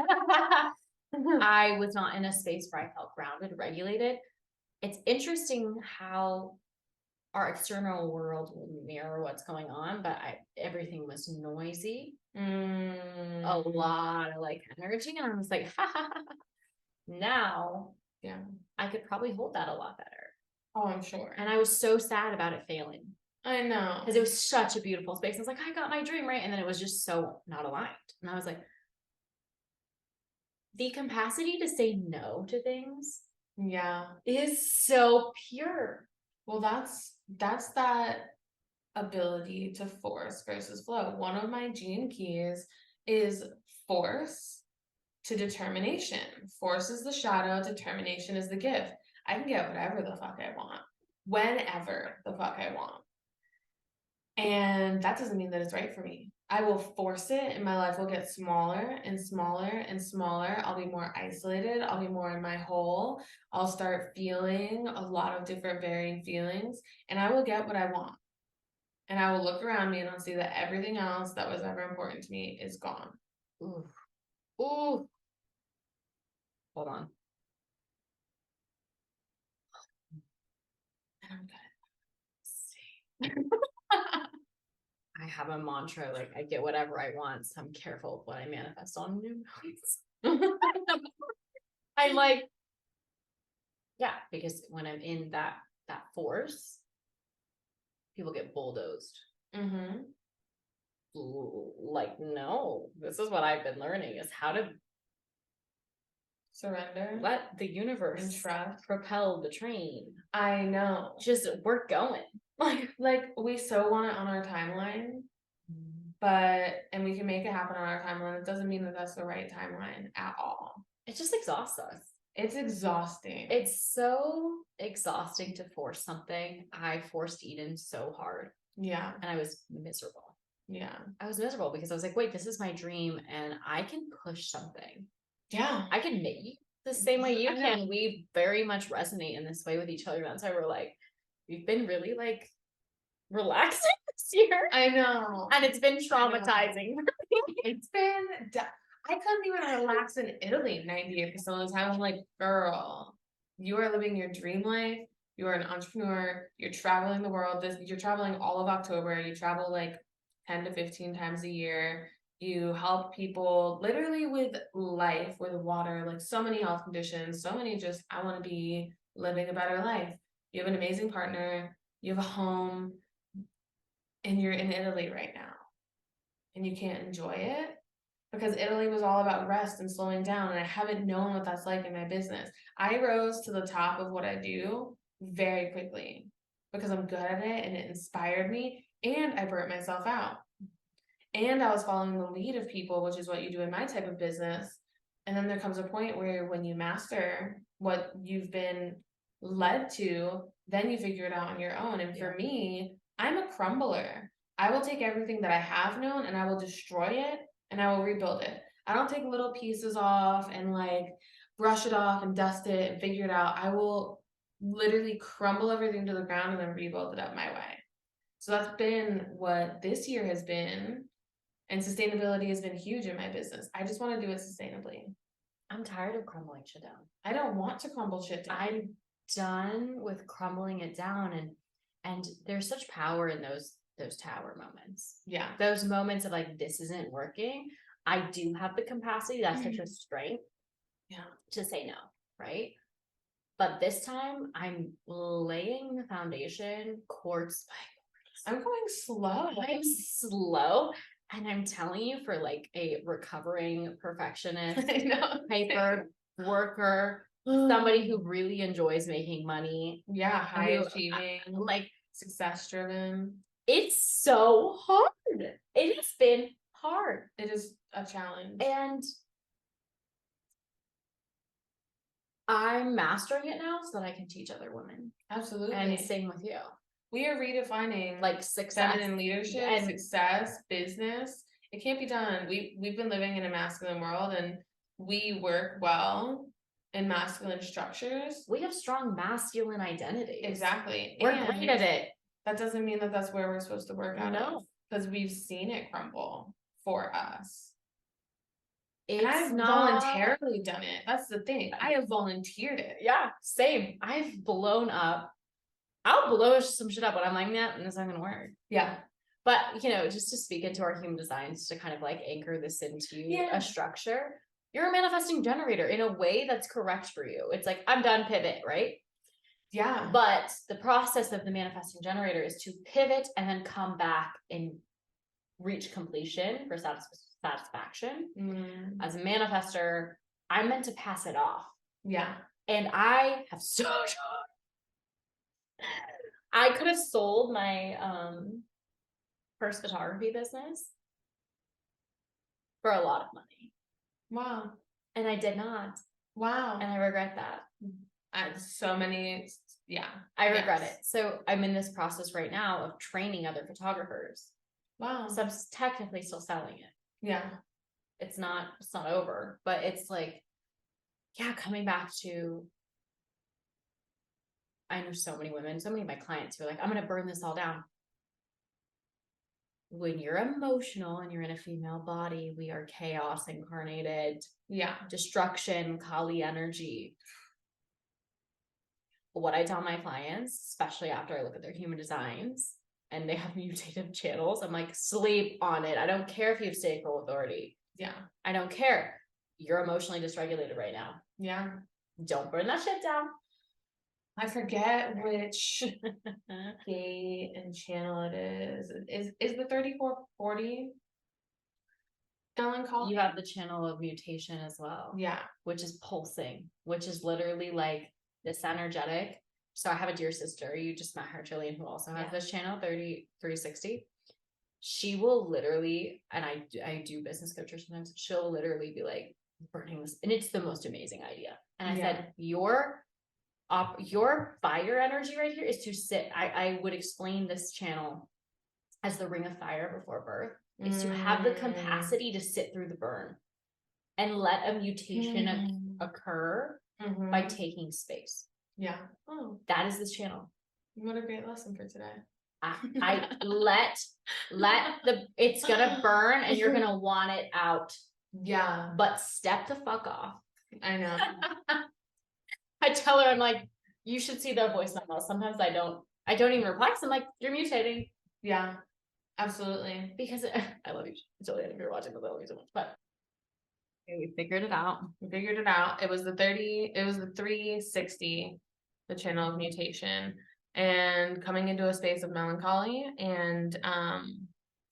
I was not in a space where I felt grounded, regulated. It's interesting how our external world will mirror what's going on, but everything was noisy. A lot of like energy. And I was like, ha ha ha. Now, Yeah. I could probably hold that a lot better. Oh, I'm sure. And I was so sad about it failing. I know. Because it was such a beautiful space. I was like, I got my dream, right? And then it was just so not aligned. And I was like, the capacity to say no to things Yeah. is so pure. Well, that's that ability to force versus flow. One of my gene keys is force to determination. Force is the shadow, determination is the gift. I can get whatever the fuck I want, whenever the fuck I want. And that doesn't mean that it's right for me. I will force it and my life will get smaller and smaller and smaller. I'll be more isolated. I'll be more in my hole. I'll start feeling a lot of different varying feelings and I will get what I want. And I will look around me and I'll see that everything else that was ever important to me is gone. Ooh. Ooh. Hold on. And I'm I have a mantra, like I get whatever I want, so I'm careful of what I manifest on new notes. I'm like, yeah, because when I'm in that force, people get bulldozed. Mm-hmm. Like, no, this is what I've been learning is how to Surrender. let the universe and trust. propel the train. I know. Just we're going. Like we so want it on our timeline, and we can make it happen on our timeline. It doesn't mean that that's the right timeline at all. It just exhausts us. It's exhausting. It's so exhausting to force something. I forced Eden so hard. Yeah. And I was miserable. Yeah. I was miserable because I was like, wait, this is my dream and I can push something. Yeah. I can make you the same way you can. We very much resonate in this way with each other. That's why we're like, we've been really like relaxing this year. I know. And it's been traumatizing. It's been, I couldn't even relax in Italy 98% of the time. I'm like, girl, you are living your dream life. You are an entrepreneur. You're traveling the world. You're traveling all of October. You travel like 10 to 15 times a year. You help people literally with life, with water, like so many health conditions, so many just, I want to be living a better life. You have an amazing partner. You have a home. And you're in Italy right now. And you can't enjoy it. Because Italy was all about rest and slowing down, and I haven't known what that's like in my business. I rose to the top of what I do very quickly because I'm good at it and it inspired me, and I burnt myself out. And I was following the lead of people, which is what you do in my type of business. And then there comes a point where when you master what you've been led to, then you figure it out on your own. And for me, I'm a crumbler. I will take everything that I have known and I will destroy it and I will rebuild it. I don't take little pieces off and like brush it off and dust it and figure it out. I will literally crumble everything to the ground and then rebuild it up my way. So that's been what this year has been. And sustainability has been huge in my business. I just want to do it sustainably. I'm tired of crumbling shit down. I don't want to crumble shit down. I'm done with crumbling it down, and there's such power in those tower moments. Yeah. Those moments of like, this isn't working. I do have the capacity, that's such a strength. Yeah. To say no, right? But this time I'm laying the foundation quartz by quartz. I'm going slow. I'm slow. And I'm telling you, for like a recovering perfectionist, hyper worker, somebody who really enjoys making money. Yeah, high achieving, like success driven. It's so hard. It has been hard. It is a challenge. And I'm mastering it now so that I can teach other women. Absolutely. And same with you. We are redefining like success, feminine leadership, and success, business. It can't be done. We've been living in a masculine world and we work well in masculine structures. We have strong masculine identities. Exactly. We're And great at it. that doesn't mean that that's where we're supposed to work out No. of, because we've seen it crumble for us. It's And I've not voluntarily done it. That's the thing. I have volunteered it. Yeah, same. I've blown up. I'll blow some shit up, but I'm like, nah, it's not gonna work. Yeah. But just to speak into our human designs, to kind of like anchor this into a structure, you're a manifesting generator in a way that's correct for you. It's like, I'm done, pivot, right? Yeah. But the process of the manifesting generator is to pivot and then come back and reach completion for satisfaction. As a manifester, I'm meant to pass it off. Yeah. And I have I could have sold my first photography business for a lot of money. Wow. And I did not. Wow. And I regret that. I regret it. So I'm in this process right now of training other photographers. Wow. So I'm technically still selling it. Yeah. It's not over, but it's like, coming back to, I know so many women, so many of my clients who are like, I'm going to burn this all down. When you're emotional and you're in a female body, we are chaos incarnated. Yeah. Destruction, Kali energy. What I tell my clients, especially after I look at their human designs and they have mutative channels, I'm like, sleep on it. I don't care if you have sacral authority. Yeah. I don't care. You're emotionally dysregulated right now. Yeah. Don't burn that shit down. I forget which gate and channel it is. Is the 3440 melancholy? You have the channel of mutation as well. Yeah. Which is pulsing, which is literally like this energetic. So I have a dear sister. You just met her, Jillian, who also has this channel, 3360. She will literally, and I do business coach her sometimes, she'll literally be like burning this. And it's the most amazing idea. And I said, your fire energy right here is to sit. I would explain this channel as the ring of fire before birth. It's to have the capacity to sit through the burn and let a mutation occur by taking space. Yeah. Oh, that is this channel. What a great lesson for today. I it's gonna burn and you're gonna want it out. Yeah. But step the fuck off. I know. I tell her, I'm like, you should see the voice memo. Sometimes I don't even reply because I'm like, you're mutating. Yeah, absolutely. Because I love you, Jillian, if you're watching this, I love you so much. But we figured it out. It was the 360, the channel of mutation, and coming into a space of melancholy and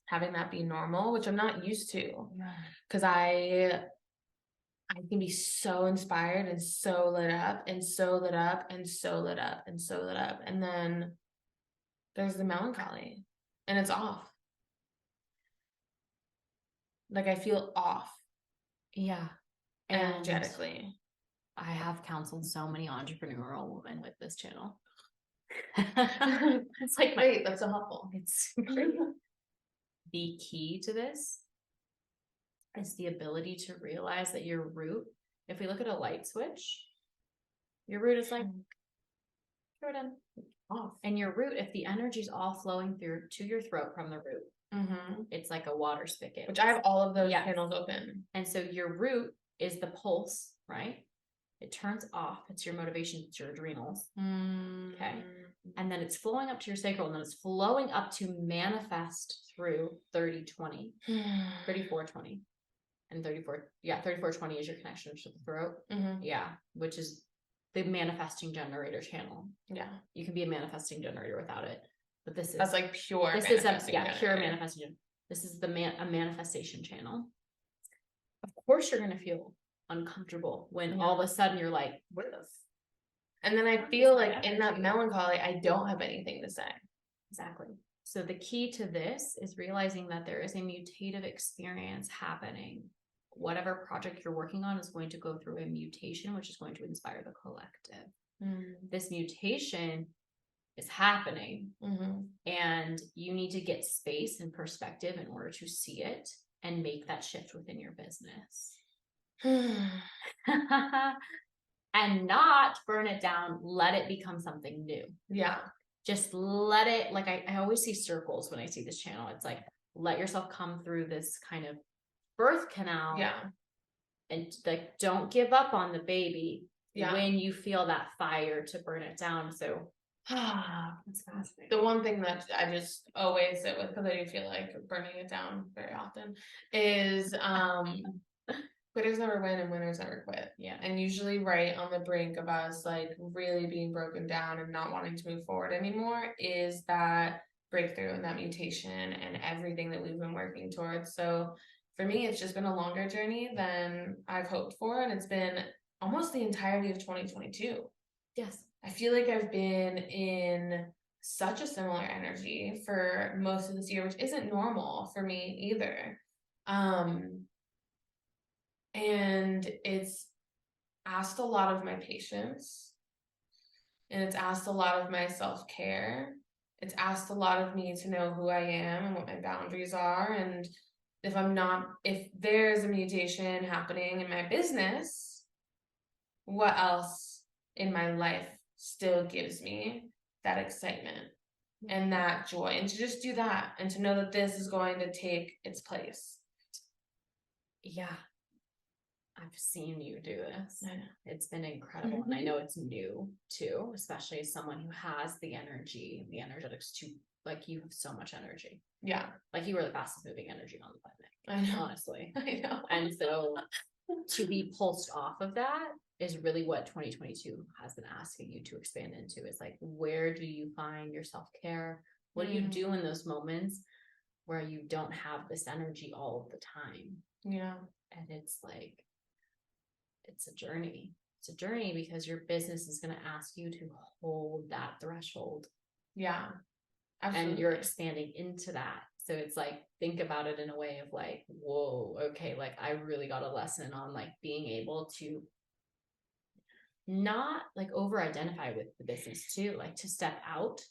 having that be normal, which I'm not used to, because I can be so inspired and so lit up and so lit up and so lit up and so lit up. And then there's the melancholy and it's off. Like I feel off. Yeah. Energetically. I have counseled so many entrepreneurial women with this channel. It's like, great. That's so helpful. It's great. The key to this is the ability to realize that your root, if we look at a light switch, your root is like, throw it in, off. And your root, if the energy is all flowing through to your throat from the root, it's like a water spigot. Which I have all of those channels open. And so your root is the pulse, right? It turns off. It's your motivation. It's your adrenals. Okay. And then it's flowing up to your sacral, and then it's flowing up to manifest through 3020, 3420. And 3420 is your connection to the throat. Yeah. Which is the manifesting generator channel. Yeah. You can be a manifesting generator without it. But that's like pure. This is pure manifesting. This is a manifestation channel. Of course you're gonna feel uncomfortable when all of a sudden you're like, what is this? And then I feel like in that melancholy, I don't have anything to say. Exactly. So the key to this is realizing that there is a mutative experience happening. Whatever project you're working on is going to go through a mutation, which is going to inspire the collective. This mutation is happening, and you need to get space and perspective in order to see it and make that shift within your business. and not burn it down. Let it become something new. Yeah. Just let it, like, I always see circles when I see this channel. It's like, let yourself come through this kind of birth canal. Yeah. And like, don't give up on the baby Yeah. when you feel that fire to burn it down. So that's fascinating. The one thing that I just always sit with, because I do feel like burning it down very often, is quitters never win and winners never quit. Yeah. And usually right on the brink of us like really being broken down and not wanting to move forward anymore is that breakthrough and that mutation and everything that we've been working towards. So for me, it's just been a longer journey than I've hoped for, and it's been almost the entirety of 2022. Yes. I feel like I've been in such a similar energy for most of this year, which isn't normal for me either. And it's asked a lot of my patience, and it's asked a lot of my self-care. It's asked a lot of me to know who I am and what my boundaries are. And if there's a mutation happening in my business, what else in my life still gives me that excitement and that joy, and to just do that and to know that this is going to take its place. Yeah. I've seen you do this. I know. It's been incredible. And I know it's new too, especially as someone who has the energy, the energetics to, like, you have so much energy. Yeah. Like, you are the fastest moving energy on the planet. I know. Honestly. I know. And so to be pulsed off of that is really what 2022 has been asking you to expand into. Is like, where do you find your self-care? What do you do in those moments where you don't have this energy all of the time? Yeah. And it's like, it's a journey. It's a journey because your business is going to ask you to hold that threshold. Yeah. Absolutely. And you're expanding into that. So it's like, think about it in a way of like, whoa, okay, like I really got a lesson on like being able to not like over identify with the business too, like to step out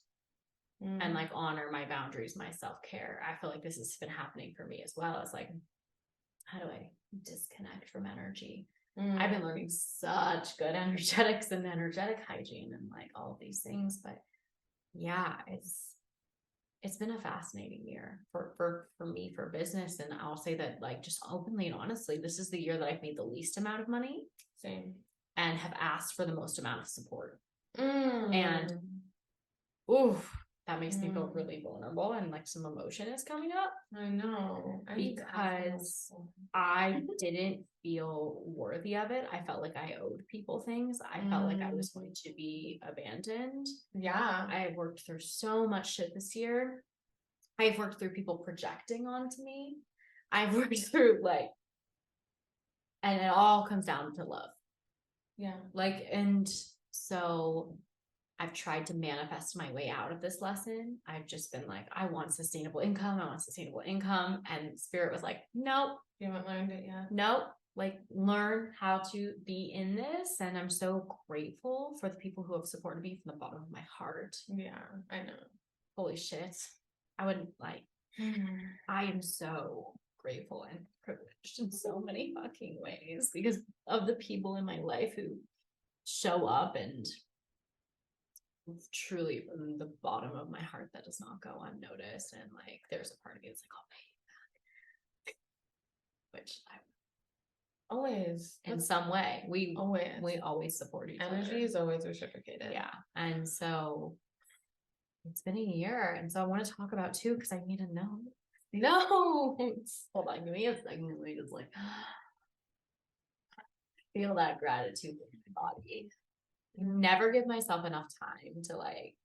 and like honor my boundaries, my self-care. I feel like this has been happening for me as well. It's like, how do I disconnect from energy? I've been learning such good energetics and energetic hygiene and like all of these things, but yeah, it's been a fascinating year for me for business. And I'll say that, like, just openly and honestly, this is the year that I've made the least amount of money. Same. And have asked for the most amount of support. And oof, that makes me feel really vulnerable, and like some emotion is coming up. I know. Because I didn't feel worthy of it. I felt like I owed people things. I felt like I was going to be abandoned. Yeah. I worked through so much shit this year. I've worked through people projecting onto me. I've worked through like, and it all comes down to love. Yeah. Like, and so I've tried to manifest my way out of this lesson. I've just been like, I want sustainable income. And Spirit was like, nope. You haven't learned it yet. Nope. Like, learn how to be in this. And I'm so grateful for the people who have supported me from the bottom of my heart. Yeah, I know. Holy shit. I wouldn't like, I am so grateful and privileged in so many fucking ways because of the people in my life who show up, and truly from the bottom of my heart that does not go unnoticed. And like, there's a part of me that's like, I'll pay you back, which I always in some way we always support each other. Energy is always reciprocated. Yeah. And so it's been a year, and so I want to talk about too, because I need to know. No, hold on, give me a second. Let me just like feel that gratitude in my body. Never give myself enough time to like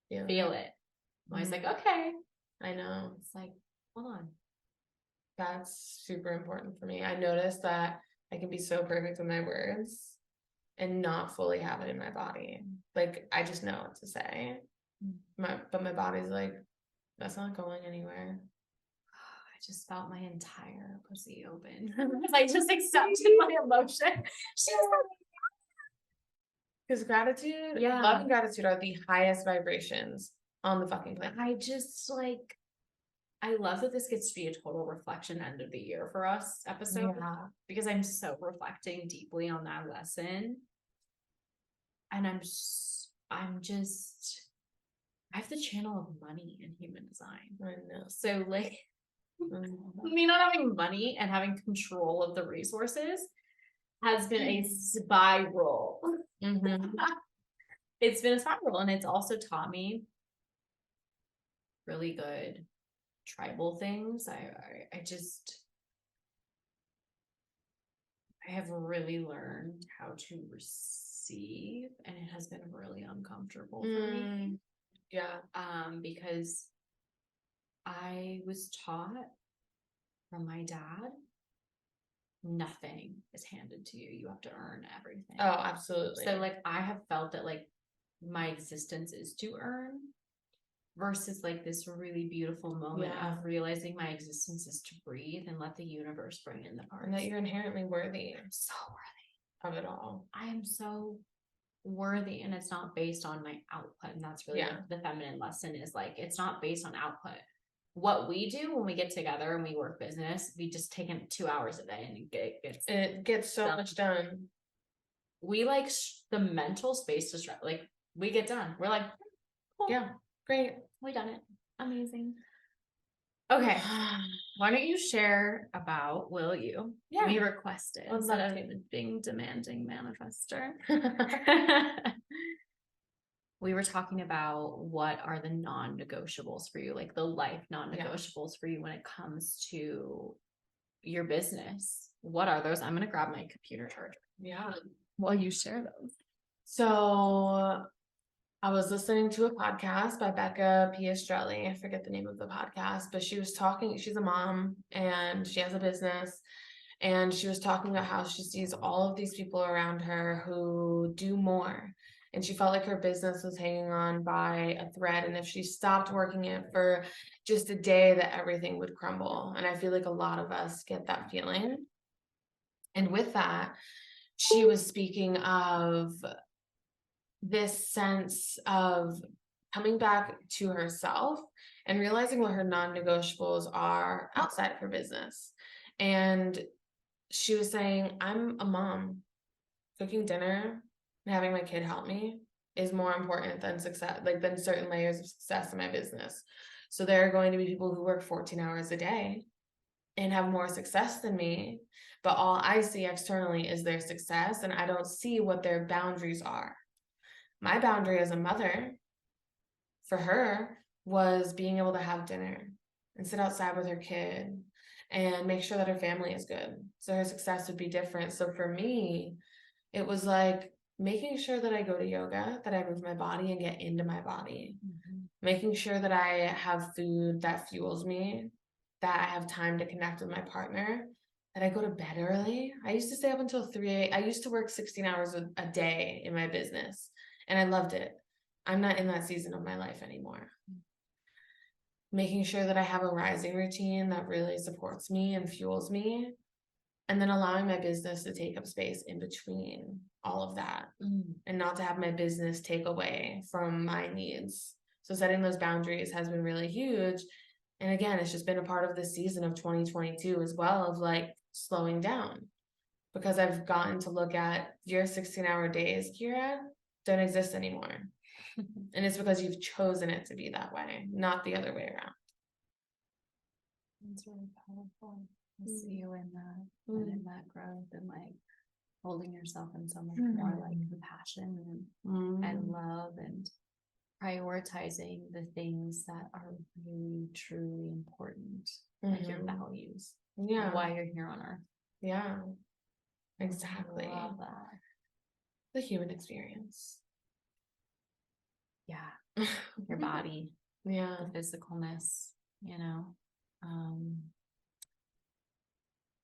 feel it. I was like, okay, I know. It's like, hold on. That's super important for me. I noticed that I can be so perfect with my words and not fully have it in my body. Like, I just know what to say. But my body's like, that's not going anywhere. I just felt my entire pussy open. I just accepted my emotion. Because gratitude, yeah, love and gratitude are the highest vibrations on the fucking planet. I just like, I love that this gets to be a total reflection end of the year for us episode, because I'm so reflecting deeply on that lesson. and I'm just, I have the channel of money in human design. I know. So like, me not having money and having control of the resources has been a spiral. Mhm. It's been a spiral, and it's also taught me really good tribal things. I just, I have really learned how to receive, and it has been really uncomfortable for me. Yeah. Because I was taught from my dad, nothing is handed to you. You have to earn everything. Oh, absolutely. So like I have felt that like my existence is to earn, versus like this really beautiful moment of realizing my existence is to breathe and let the universe bring in the parts. And that you're inherently worthy. I'm so worthy of it all. I am so worthy, and it's not based on my output. And that's really the feminine lesson, is like, it's not based on output. What we do when we get together and we work business, we just take in 2 hours a day, and it gets so much done. We like the mental space to like, we get done. We're like, cool. Yeah, great. We done it. Amazing. Okay. Why don't you share about, will you? Yeah. We requested instead of being demanding manifester. We were talking about what are the non-negotiables for you, like the life non-negotiables for you when it comes to your business. What are those? I'm going to grab my computer charger. Yeah. While you share those. So I was listening to a podcast by Becca Piastrelli. I forget the name of the podcast, but she was talking, she's a mom and she has a business. And she was talking about how she sees all of these people around her who do more. And she felt like her business was hanging on by a thread. And if she stopped working it for just a day, that everything would crumble. And I feel like a lot of us get that feeling. And with that, she was speaking of this sense of coming back to herself and realizing what her non-negotiables are outside of her business. And she was saying, I'm a mom. Cooking dinner and having my kid help me is more important than success, like than certain layers of success in my business. So there are going to be people who work 14 hours a day and have more success than me, but all I see externally is their success, and I don't see what their boundaries are. My boundary as a mother for her was being able to have dinner and sit outside with her kid and make sure that her family is good. So her success would be different. So for me, it was like making sure that I go to yoga, that I move my body and get into my body, making sure that I have food that fuels me, that I have time to connect with my partner, that I go to bed early. I used to stay up until 3 a.m. I used to work 16 hours a day in my business, and I loved it. I'm not in that season of my life anymore. Making sure that I have a rising routine that really supports me and fuels me, and then allowing my business to take up space in between all of that, and not to have my business take away from my needs. So setting those boundaries has been really huge. And again, it's just been a part of the season of 2022 as well, of like slowing down, because I've gotten to look at your 16-hour days, Kira, don't exist anymore. And it's because you've chosen it to be that way, not the other way around. It's really powerful. I see you in that, and in that growth, and like holding yourself in so much more like compassion and love, and prioritizing the things that are really truly important, like your values. Yeah. Why you're here on earth. Yeah. Exactly. I love that. The human experience. Yeah. Your body. Yeah. The physicalness, you know.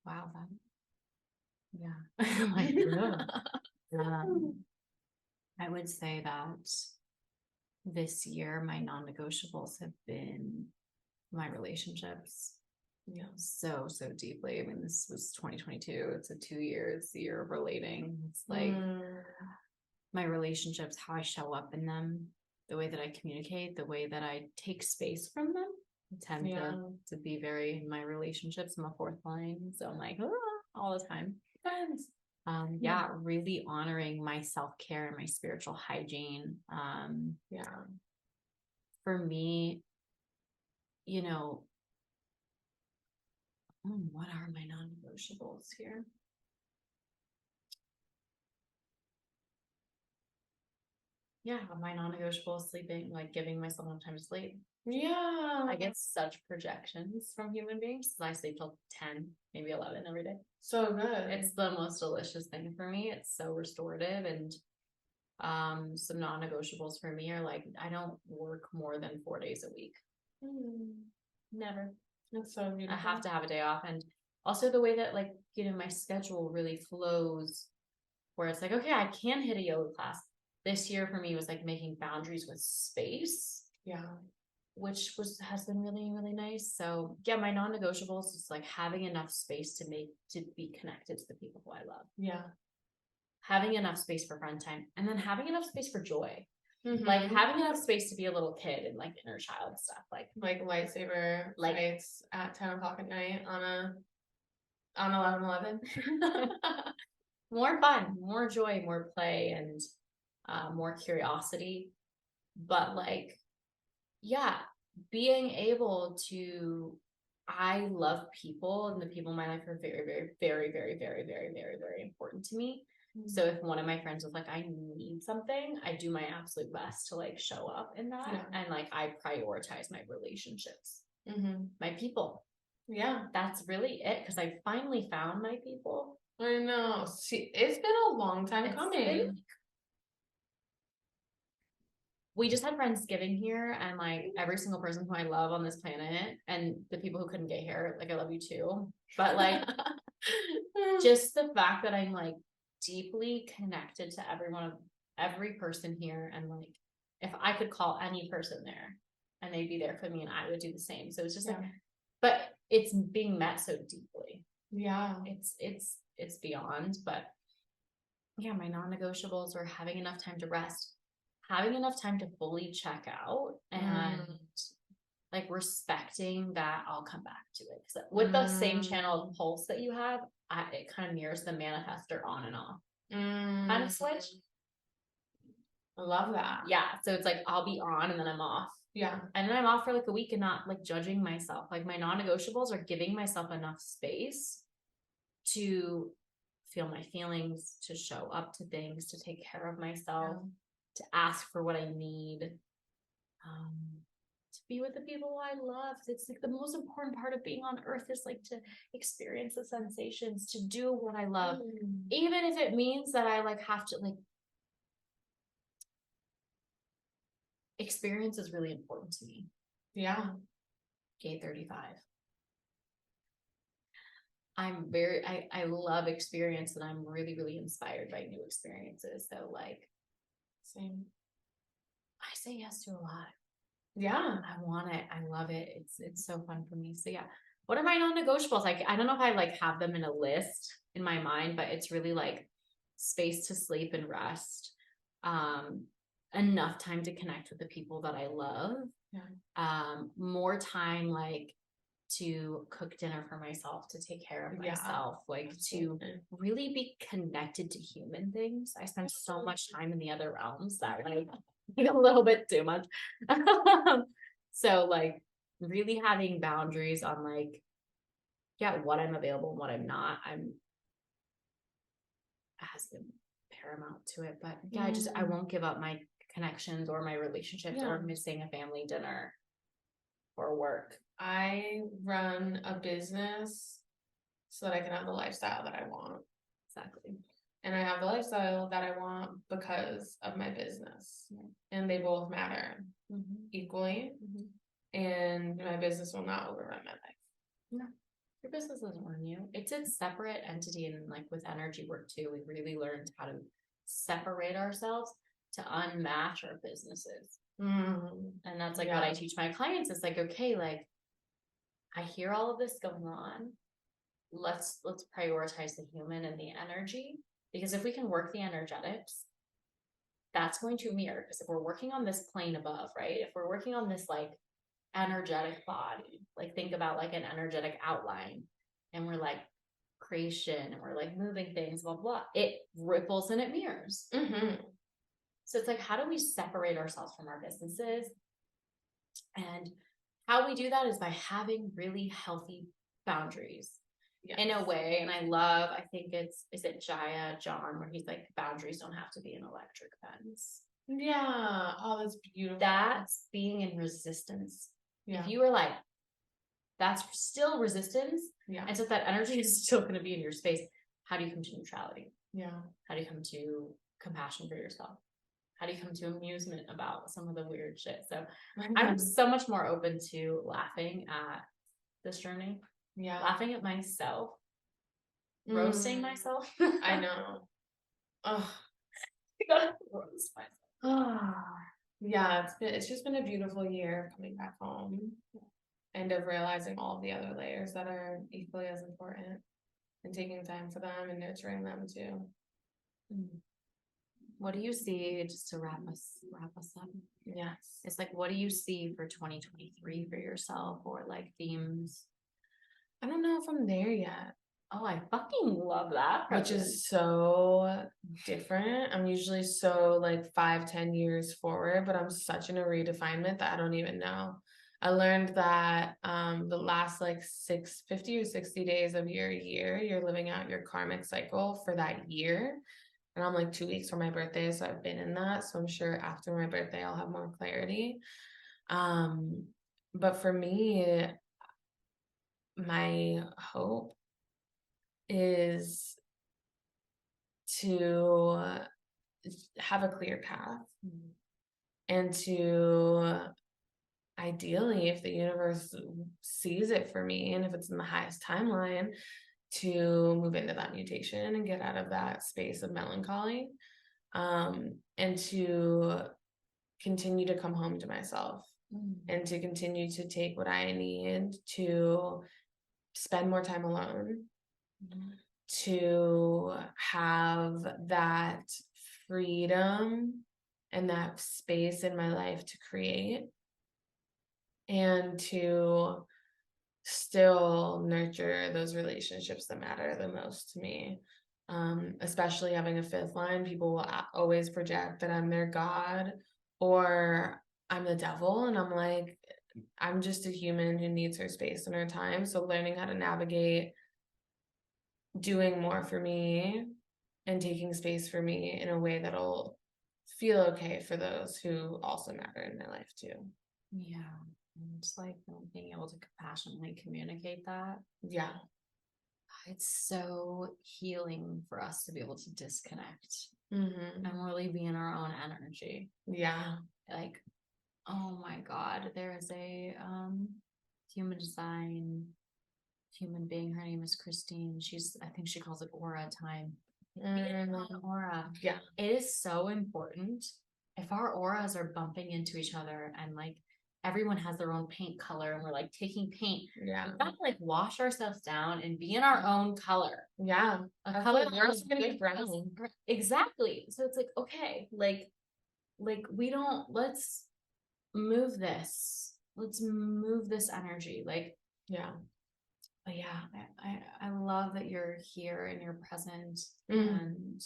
Wow, that, yeah. I would say that this year my non-negotiables have been my relationships. Yeah, so deeply. I mean, this was 2022. It's a 2 years, the year of relating. It's like my relationships, how I show up in them, the way that I communicate, the way that I take space from them. I tend to be very in my relationships. I'm a fourth line, so I'm like all the time. Depends. Yeah, really honoring my self-care and my spiritual hygiene. For me, you know, what are my non-negotiables here? Yeah, my non-negotiable is sleeping, like giving myself enough time to sleep. Yeah. I get such projections from human beings. I sleep till 10, maybe 11 every day. So good. It's the most delicious thing for me. It's so restorative. And some non-negotiables for me are like, I don't work more than 4 days a week. Never. That's so beautiful. I have to have a day off. And also the way that, like, you know, my schedule really flows, where it's like, okay, I can hit a yoga class. This year for me was like making boundaries with space. Yeah. Which has been really, really nice. So yeah, my non-negotiables is like having enough space to be connected to the people who I love. Yeah. Having enough space for friend time, and then having enough space for joy. Mm-hmm. Like having enough space to be a little kid and like inner child stuff. Like lightsaber fights at 10 o'clock at night on 11/11. More fun, more joy, more play, and more curiosity. But like, yeah, being able to, I love people, and the people in my life are very, very, very, very, very, very, very, very important to me. So if one of my friends was like, I need something, I do my absolute best to like show up in that. Yeah. And like, I prioritize my relationships, Mm-hmm. my people. Yeah. That's really it. Cause I finally found my people. I know. See, it's been a long time coming. We just had Friendsgiving here, and like every single person who I love on this planet, and the people who couldn't get here, like I love you too. But like, just the fact that I'm like deeply connected to every person here, and like if I could call any person there and they'd be there for me, and I would do the same. So it's just like, but it's being met so deeply. Yeah. It's beyond. But yeah, my non-negotiables are having enough time to rest, having enough time to fully check out, and like respecting that I'll come back to it. Because with the same channel of pulse that you have, it kind of mirrors the manifester on and off kind of switch. I love that. Yeah. So it's like I'll be on and then I'm off. Yeah. And then I'm off for like a week and not like judging myself. Like my non-negotiables are giving myself enough space to feel my feelings, to show up to things, to take care of myself, to ask for what I need, to be with the people I love. It's like the most important part of being on earth is like to experience the sensations, to do what I love, even if it means that I like have to like, experience is really important to me. Yeah. Gate 35. I love experience, and I'm really, really inspired by new experiences. So like, Same. I say yes to a lot. Yeah. I want it. I love it. It's so fun for me. So yeah. What are my non-negotiables? Like, I don't know if I like have them in a list in my mind, but it's really like space to sleep and rest. Enough time to connect with the people that I love. Yeah. More time like to cook dinner for myself, to take care of myself, like to really be connected to human things. I spend so much time in the other realms that like a little bit too much. So like really having boundaries on like, yeah, what I'm available and what I'm not, has been paramount to it. But yeah, I won't give up my connections or my relationships or missing a family dinner or work. I run a business so that I can have the lifestyle that I want. Exactly. And I have the lifestyle that I want because of my business. And they both matter equally. And my business will not overrun my life. No, your business doesn't run you. It's a separate entity. And like with energy work too, we really learned how to separate ourselves to unmatch our businesses. And that's like what I teach my clients. Is like, okay, like I hear all of this going on. Let's prioritize the human and the energy, because if we can work the energetics, that's going to mirror. Because if we're working on this plane above, right? If we're working on this like energetic body, like think about like an energetic outline, and we're like creation and we're like moving things, blah, blah, it ripples and it mirrors. So it's like, how do we separate ourselves from our businesses? And how we do that is by having really healthy boundaries in a way. And I think is it Jaya John, where he's like, boundaries don't have to be an electric fence. Yeah. Oh, that's beautiful. That's being in resistance. Yeah. If you were like, that's still resistance. Yeah. And so if that energy is still going to be in your space, how do you come to neutrality? Yeah. How do you come to compassion for yourself? How do you come to amusement about some of the weird shit? So I'm so much more open to laughing at this journey. Yeah. Laughing at myself. Roasting myself. I know. Oh, I gotta roast myself. Yeah, it's just been a beautiful year of coming back home and of realizing all of the other layers that are equally as important and taking time for them and nurturing them too. What do you see, just to wrap us up? Yes. It's like, what do you see for 2023 for yourself, or like themes? I don't know if I'm there yet. Oh, I fucking love that. Which is so different. I'm usually so like 5-10 years forward, but I'm such in a redefinement that I don't even know. I learned that the last like 50 or 60 days of your year, you're living out your karmic cycle for that year. And I'm like 2 weeks from my birthday, so I've been in that. So I'm sure after my birthday I'll have more clarity. But for me, my hope is to have a clear path and to ideally, if the universe sees it for me and if it's in the highest timeline, to move into that mutation and get out of that space of melancholy, and to continue to come home to myself and to continue to take what I need to spend more time alone, to have that freedom and that space in my life to create, and to still nurture those relationships that matter the most to me. Especially having a fifth line, people will always project that I'm their God or I'm the devil. And I'm like, I'm just a human who needs her space and her time. So learning how to navigate doing more for me and taking space for me in a way that'll feel okay for those who also matter in my life too. Yeah. And it's like being able to compassionately communicate that. Yeah. It's so healing for us to be able to disconnect and really be in our own energy. Yeah. Like, oh my God, there is a human design human being. Her name is Christine. I think she calls it aura time. Aura. Yeah. It is so important. If our auras are bumping into each other and like everyone has their own paint color and we're like taking paint, we gotta like wash ourselves down and be in our own color. Yeah. A color we're also gonna be brown. Exactly. So it's like, okay, like let's move this. Let's move this energy. Like, yeah. But yeah, I love that you're here and you're present. And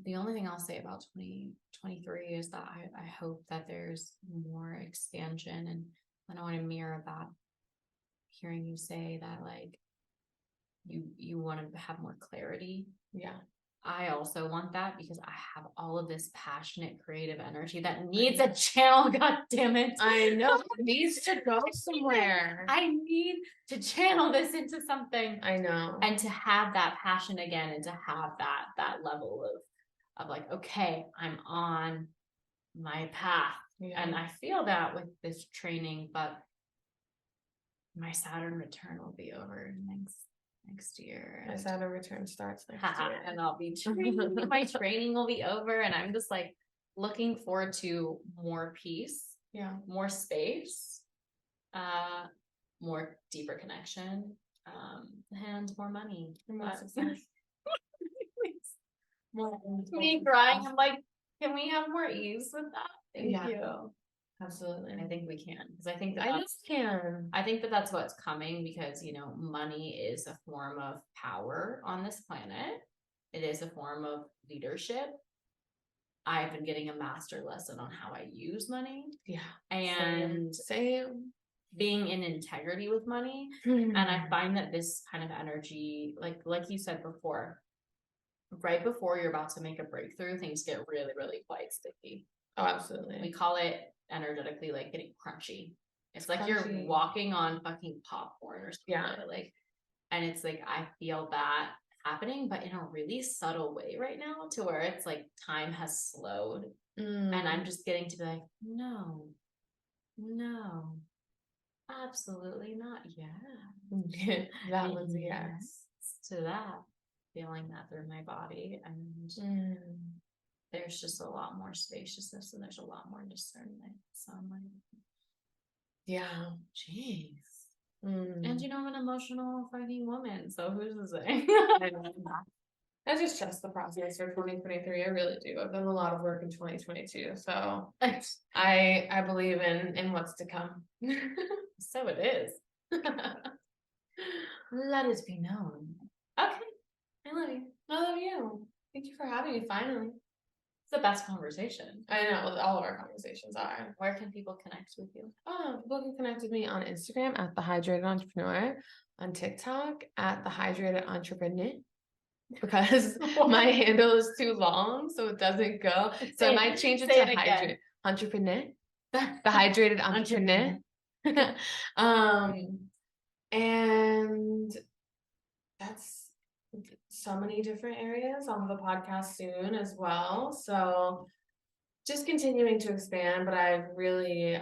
the only thing I'll say about 2023 is that I hope that there's more expansion, and I want to mirror that, hearing you say that like you want to have more clarity. Yeah. I also want that because I have all of this passionate creative energy that needs a channel. God damn it. I know. It needs to go somewhere. I need to channel this into something. I know. And to have that passion again, and to have that level of like, okay, I'm on my path. Yeah. And I feel that with this training, but my Saturn return will be over next year. My Saturn return starts next year. And I'll be training. My training will be over, and I'm just like looking forward to more peace, more space, more deeper connection, and more money, more success. Me crying. I'm like, can we have more ease with that? Thank you. Absolutely. I think we can, because I think that I that's, just can. I think that that's what's coming, because, money is a form of power on this planet. It is a form of leadership. I've been getting a master lesson on how I use money Yeah. and Same. being in integrity with money. And And I find that this kind of energy, like you said before, right before you're about to make a breakthrough, things get really, really quite sticky. oh, absolutely. We call it energetically like getting crunchy. It's like you're Crunchy. walking on fucking popcorn or something. Yeah. And it's like I feel that happening, but in a really subtle way right now, to where it's like time has slowed, and I'm just getting to be like, no, absolutely not yet. That was a yes. To that, feeling that through my body, and there's just a lot more spaciousness, and there's a lot more discernment. So I'm like, Yeah. jeez. And And I'm an emotional fucking woman, so who's to say? I just trust the process for 2023. I really do. I've done a lot of work in 2022, so I believe in what's to come. So it is. Let it be known. Okay, I love you. I love you. Thank you for having me. Finally, It's the best conversation. I know all of our conversations are. Where can people connect with you? People can connect with me on Instagram at the Hydrated Entrepreneur, on TikTok at the Hydrated Entrepreneur, because my handle is too long, so it doesn't go. So I might change it to Hydrated Entrepreneur, the Hydrated Entrepreneur. And that's so many different areas. I'll have a podcast soon as well. So just continuing to expand, but I've really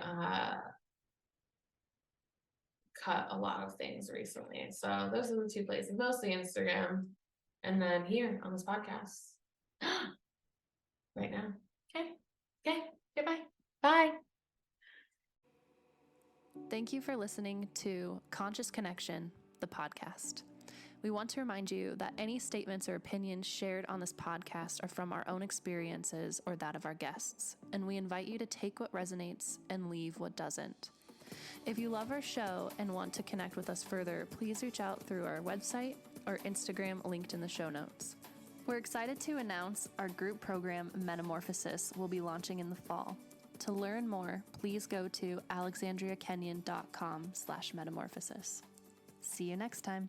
cut a lot of things recently. So those are the two places, mostly Instagram, and then here on this podcast right now. Okay, goodbye. Bye. Thank you for listening to Conscious Connection, the podcast. We want to remind you that any statements or opinions shared on this podcast are from our own experiences or that of our guests, and we invite you to take what resonates and leave what doesn't. If you love our show and want to connect with us further, please reach out through our website or Instagram linked in the show notes. We're excited to announce our group program Metamorphosis will be launching in the fall. To learn more, please go to alexandriakenyon.com/metamorphosis. See you next time.